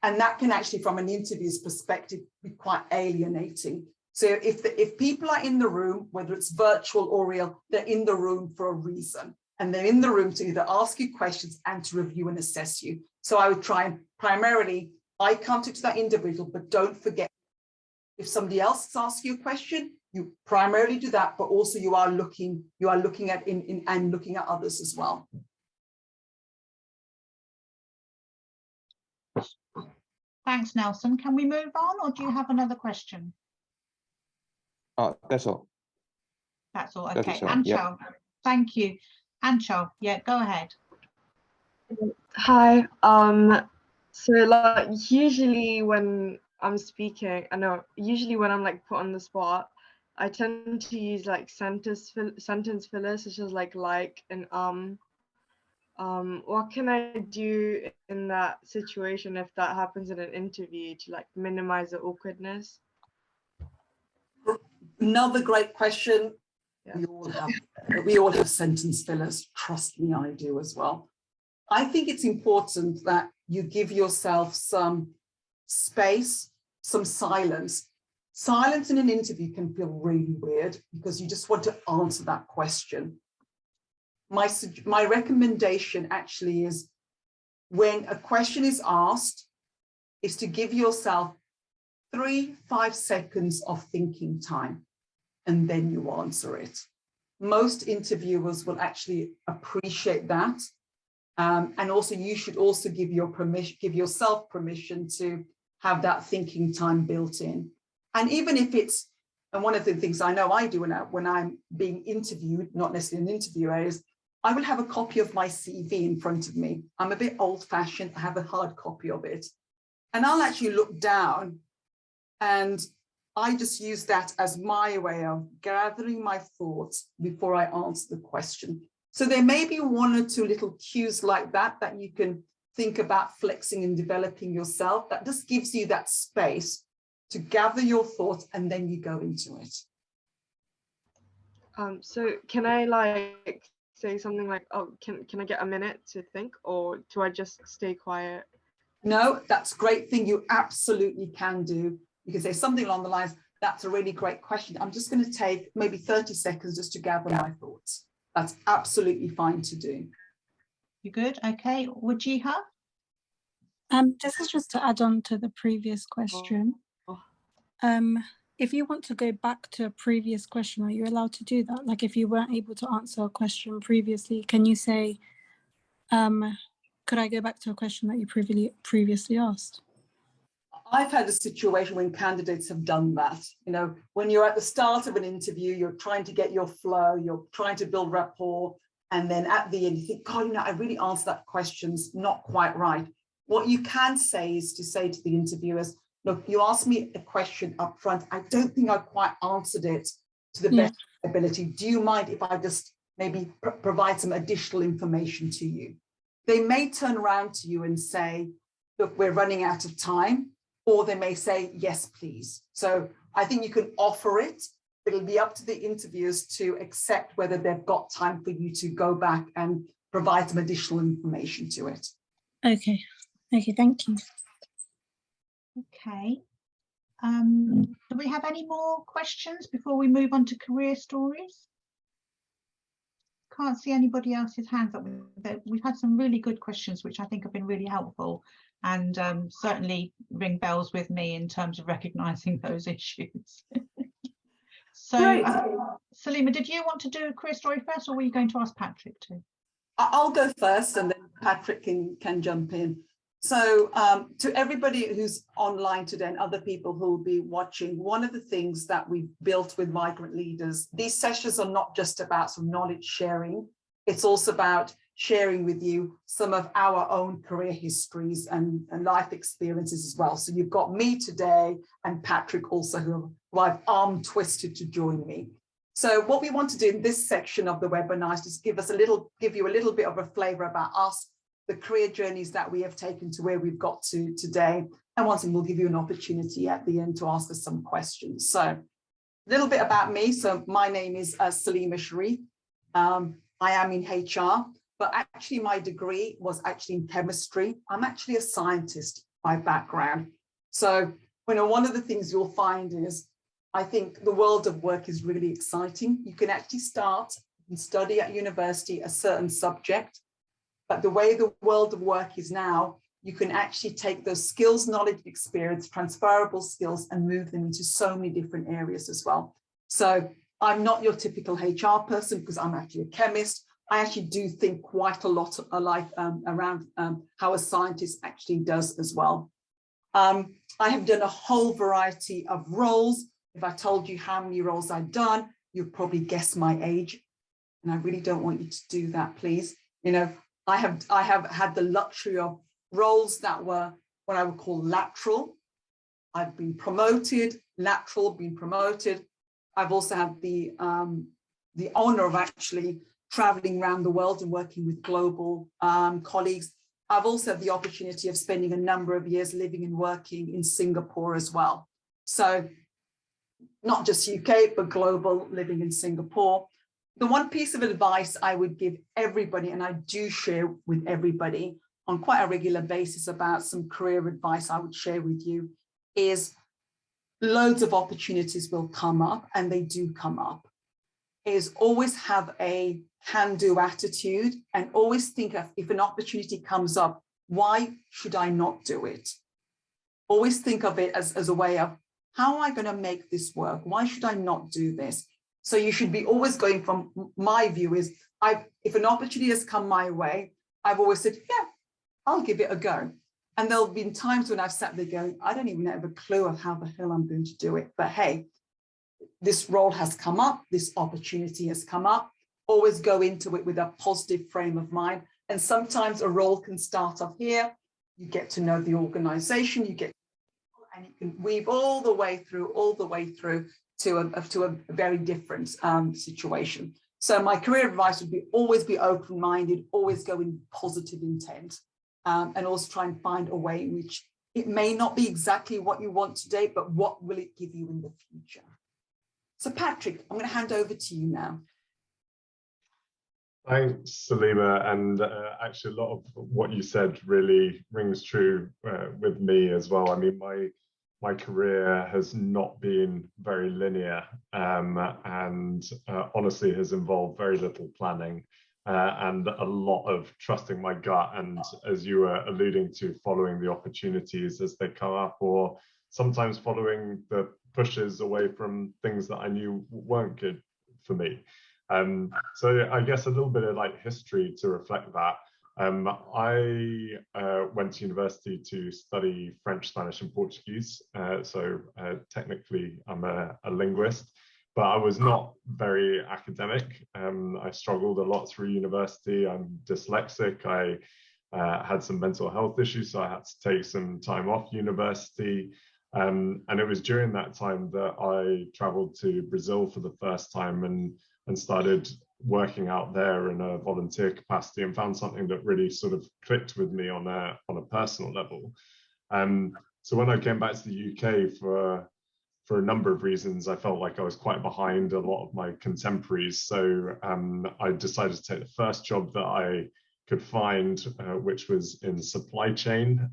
And that can actually, from an interviewer's perspective, be quite alienating. So if people are in the room, whether it's virtual or real, they're in the room for a reason. And they're in the room to either ask you questions and to review and assess you. So I would try and primarily eye contact to that individual, but don't forget, if somebody else is asking you a question, you primarily do that, but also you are looking at and looking at others as well. Thanks, Nelson. Can we move on, or do you have another question? That's all. That's all. That Okay, is all, Anchal, yeah. thank you. Anchal, yeah, go ahead. Hi. So like usually when I'm speaking, usually when I'm like put on the spot, I tend to use like sentence fillers such as like and what can I do in that situation if that happens in an interview to like minimize the awkwardness? Another great question. Yeah. We all have sentence fillers. Trust me, I do as well. I think it's important that you give yourself some space, some silence. Silence in an interview can feel really weird because you just want to answer that question. My recommendation actually is, when a question is asked, is to give yourself 3-5 seconds of thinking time, and then you answer it. Most interviewers will actually appreciate that. And also you should also give yourself permission to have that thinking time built in. And even if it's, and one of the things I know I do when I'm being interviewed, not necessarily an interviewer, is I will have a copy of my CV in front of me. I'm a bit old fashioned, I have a hard copy of it. And I'll actually look down, and I just use that as my way of gathering my thoughts before I answer the question. So there may be 1 or 2 little cues like that you can think about flexing and developing yourself. That just gives you that space to gather your thoughts, and then you go into it. So can I like say something like, oh, can I get a minute to think, or do I just stay quiet? No, that's a great thing. You absolutely can do. You can say something along the lines, that's a really great question. I'm just going to take maybe 30 seconds just to gather my thoughts. That's absolutely fine to do. You good? Okay, Wajiha? This is just to add on to the previous question. If you want to go back to a previous question, are you allowed to do that? Like if you weren't able to answer a question previously, can you say, could I go back to a question that you previously asked? I've had a situation when candidates have done that. You know, when you're at the start of an interview, you're trying to get your flow, you're trying to build rapport, and then at the end you think, God, you know, I really answered that question's not quite right. What you can say is to say to the interviewers, look, you asked me a question up front. I don't think I quite answered it to the best ability. Do you mind if I just maybe provide some additional information to you? They may turn around to you and say, look, we're running out of time. Or they may say, yes, please. So I think you can offer it. It'll be up to the interviewers to accept whether they've got time for you to go back and provide some additional information to it. Okay, thank you. Okay. Do we have any more questions before we move on to career stories? Can't see anybody else's hands up. We've had some really good questions, which I think have been really helpful, and certainly ring bells with me in terms of recognising those issues. So, Salima, did you want to do a career story first, or were you going to ask Patrick to? I'll go first, and then Patrick can jump in. So to everybody who's online today and other people who will be watching, one of the things that we built with Migrant Leaders, these sessions are not just about some knowledge sharing, it's also about sharing with you some of our own career histories and life experiences as well. So you've got me today and Patrick also, who I've arm twisted to join me. So what we want to do in this section of the webinar is just give you a little bit of a flavor about us, the career journeys that we have taken to where we've got to today. And once again, we'll give you an opportunity at the end to ask us some questions. So a little bit about me. So my name is Salima Sharif. I am in HR, but actually my degree was actually in chemistry. I'm actually a scientist by background. So, one of the things you'll find is, I think the world of work is really exciting. You can actually start and study at university a certain subject, but the way the world of work is now, you can actually take those skills, knowledge, experience, transferable skills, and move them into so many different areas as well. So I'm not your typical HR person because I'm actually a chemist. I actually do think quite a lot alike around how a scientist actually does as well. I have done a whole variety of roles. If I told you how many roles I've done, you'd probably guess my age. And I really don't want you to do that, please. I have had the luxury of roles that were what I would call lateral. I've been promoted, lateral, been promoted. I've also had the honor of actually traveling around the world and working with global colleagues. I've also had the opportunity of spending a number of years living and working in Singapore as well. So not just UK, but global, living in Singapore. The one piece of advice I would give everybody, and I do share with everybody on quite a regular basis about some career advice I would share with you, is loads of opportunities will come up, and they do come up, is always have a can-do attitude and always think of, if an opportunity comes up, why should I not do it? Always think of it as a way of, how am I going to make this work? Why should I not do this? So you should be always going from, my view is, if an opportunity has come my way, I've always said, yeah, I'll give it a go. And there'll been times when I've sat there going, I don't even have a clue of how the hell I'm going to do it. But hey, this role has come up, this opportunity has come up. Always go into it with a positive frame of mind. And sometimes a role can start off here. You get to know the organization, and you can weave all the way through to a very different situation. So my career advice would be, always be open-minded, always go in positive intent, and also try and find a way in which it may not be exactly what you want today, but what will it give you in the future? So Patrick, I'm going to hand over to you now. Thanks, Salima. And actually, a lot of what you said really rings true with me as well. I mean, my career has not been very linear, and honestly has involved very little planning and a lot of trusting my gut. And as you were alluding to, following the opportunities as they come up, or sometimes following the pushes away from things that I knew weren't good for me. So I guess a little bit of like history to reflect that. I went to university to study French, Spanish, and Portuguese. So technically I'm a linguist, but I was not very academic. I struggled a lot through university. I'm dyslexic. I had some mental health issues, so I had to take some time off university. And it was during that time that I traveled to Brazil for the first time and started working out there in a volunteer capacity, and found something that really sort of clicked with me on a personal level. So when I came back to the UK for a number of reasons, I felt like I was quite behind a lot of my contemporaries. So I decided to take the first job that I could find, which was in supply chain.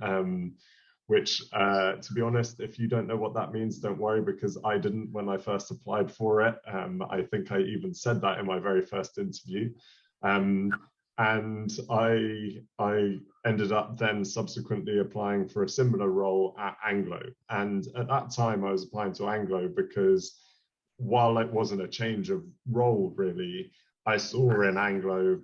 Which, to be honest, if you don't know what that means, don't worry, because I didn't when I first applied for it. I think I even said that in my very first interview. And I ended up then subsequently applying for a similar role at Anglo. And at that time, I was applying to Anglo because while it wasn't a change of role, really, I saw in Anglo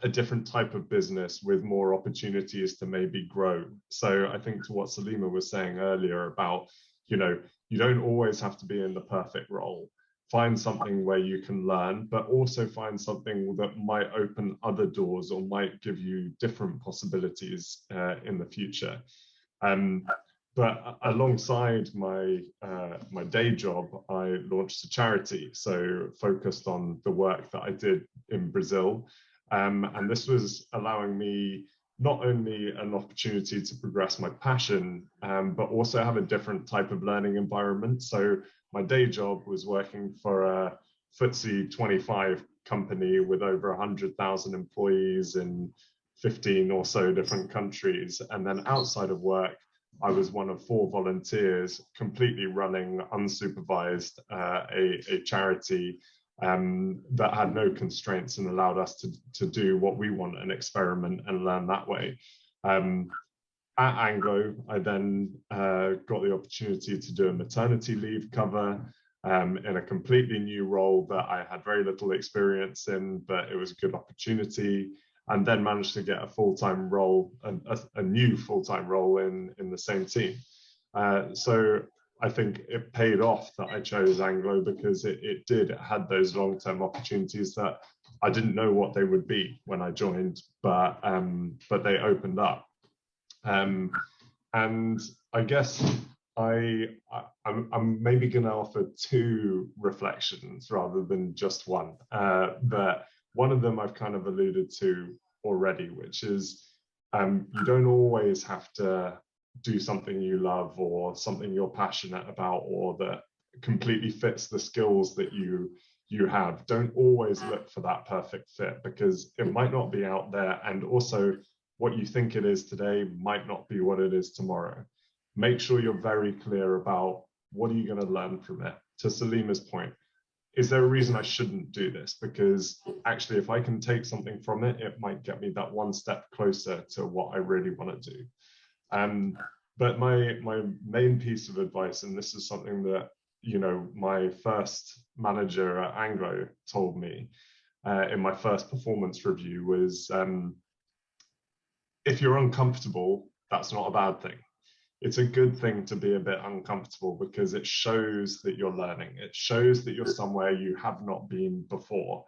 a different type of business with more opportunities to maybe grow. So I think to what Salima was saying earlier about, you don't always have to be in the perfect role. Find something where you can learn, but also find something that might open other doors or might give you different possibilities in the future. But alongside my day job, I launched a charity, so focused on the work that I did in Brazil. And this was allowing me not only an opportunity to progress my passion, but also have a different type of learning environment. So my day job was working for a FTSE 25 company with over 100,000 employees in 15 or so different countries. And then outside of work, I was one of 4 volunteers completely running unsupervised a charity that had no constraints and allowed us to do what we want and experiment and learn that way. At Anglo, I then got the opportunity to do a maternity leave cover in a completely new role that I had very little experience in, but it was a good opportunity, and then managed to get a full-time role, a new full-time role in the same team. So I think it paid off that I chose Anglo, because it had those long-term opportunities that I didn't know what they would be when I joined, but they opened up. And I guess I'm maybe going to offer 2 reflections rather than just one. But one of them I've kind of alluded to already, which is you don't always have to do something you love or something you're passionate about or that completely fits the skills that you have. Don't always look for that perfect fit, because it might not be out there, and also what you think it is today might not be what it is tomorrow. Make sure you're very clear about what are you going to learn from it. To Salima's point, is there a reason I shouldn't do this? Because actually, if I can take something from it, it might get me that one step closer to what I really want to do. But my main piece of advice, and this is something that, you know, my first manager at Anglo told me in my first performance review, was if you're uncomfortable, that's not a bad thing. It's a good thing to be a bit uncomfortable, because it shows that you're learning. It shows that you're somewhere you have not been before.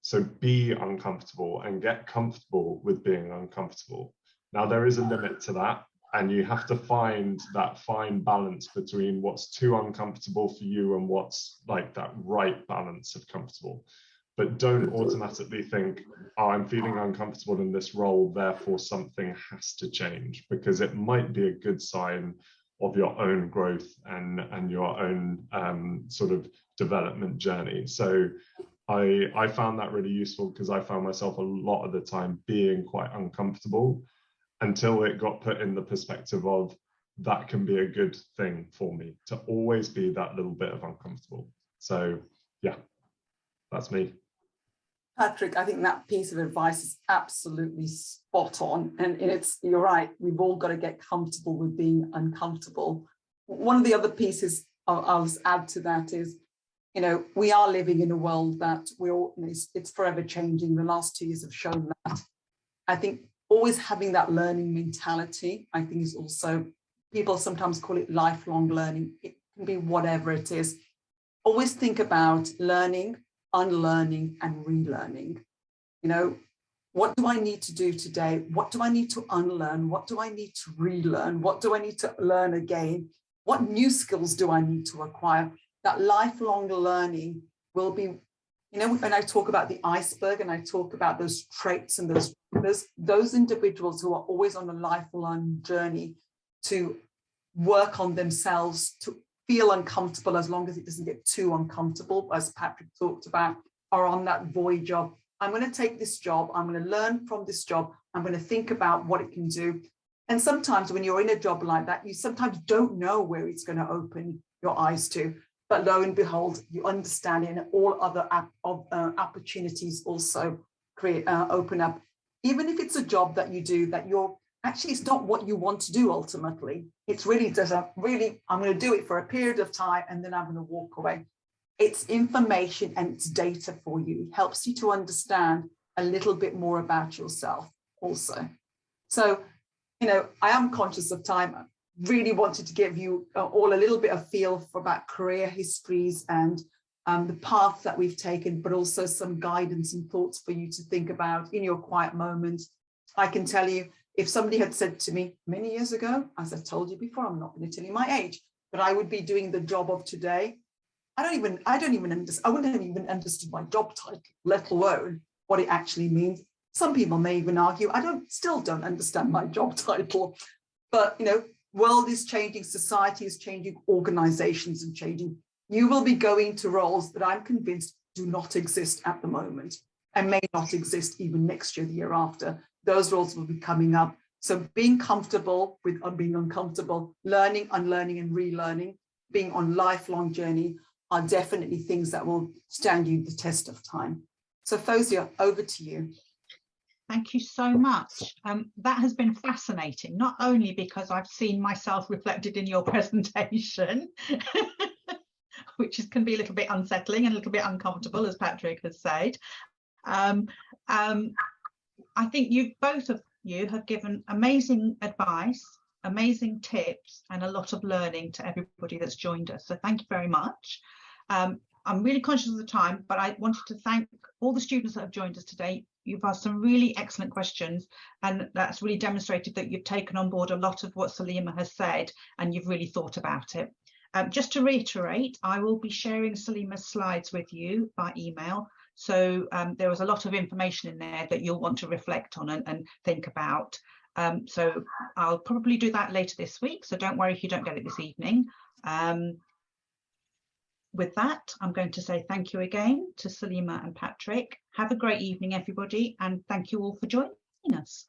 So be uncomfortable and get comfortable with being uncomfortable. Now, there is a limit to that, and you have to find that fine balance between what's too uncomfortable for you and what's like that right balance of comfortable. But don't automatically think, oh, I'm feeling uncomfortable in this role, therefore something has to change, because it might be a good sign of your own growth and your own sort of development journey. So I found that really useful, because I found myself a lot of the time being quite uncomfortable, until it got put in the perspective of that can be a good thing for me, to always be that little bit of uncomfortable. So yeah, that's me. Patrick, I think that piece of advice is absolutely spot on. And you're right, we've all got to get comfortable with being uncomfortable. One of the other pieces I'll add to that is, you know, we are living in a world that it's forever changing. The last 2 years have shown that. I think always having that learning mentality, I think, is also, people sometimes call it lifelong learning. It can be whatever it is. Always think about learning, unlearning, and relearning. You know, what do I need to do today? What do I need to unlearn? What do I need to relearn? What do I need to learn again? What new skills do I need to acquire? That lifelong learning will be, you know, when I talk about the iceberg and I talk about those traits and those individuals who are always on a lifelong journey to work on themselves, to feel uncomfortable as long as it doesn't get too uncomfortable, as Patrick talked about, are on that voyage of, I'm going to take this job, I'm going to learn from this job, I'm going to think about what it can do. And sometimes when you're in a job like that, you sometimes don't know where it's going to open your eyes to. But lo and behold, you understand it, and all other opportunities also open up. Even if it's a job that you do that you're actually, it's not what you want to do ultimately. It's really just I'm going to do it for a period of time and then I'm going to walk away. It's information and it's data for you. It helps you to understand a little bit more about yourself also. So, you know, I am conscious of time. I really wanted to give you all a little bit of feel for about career histories and the path that we've taken, but also some guidance and thoughts for you to think about in your quiet moments. I can tell you, if somebody had said to me many years ago, as I told you before, I'm not going to tell you my age, but I would be doing the job of today, I wouldn't have even understood my job title, let alone what it actually means. Some people may even argue, still don't understand my job title, but you know, world is changing, society is changing, organizations are changing. You will be going to roles that I'm convinced do not exist at the moment and may not exist even next year, the year after. Those roles will be coming up. So being comfortable with being uncomfortable, learning, unlearning, and relearning, being on lifelong journey are definitely things that will stand you the test of time. So Fozia, over to you. Thank you so much. That has been fascinating, not only because I've seen myself reflected in your presentation, which can be a little bit unsettling and a little bit uncomfortable, as Patrick has said. I think you both of you have given amazing advice, amazing tips, and a lot of learning to everybody that's joined us. So thank you very much. I'm really conscious of the time, but I wanted to thank all the students that have joined us today. You've asked some really excellent questions, and that's really demonstrated that you've taken on board a lot of what Salima has said, and you've really thought about it. Just to reiterate, I will be sharing Salima's slides with you by email. So there was a lot of information in there that you'll want to reflect on and think about. So I'll probably do that later this week. So don't worry if you don't get it this evening. With that, I'm going to say thank you again to Salima and Patrick. Have a great evening, everybody, and thank you all for joining us.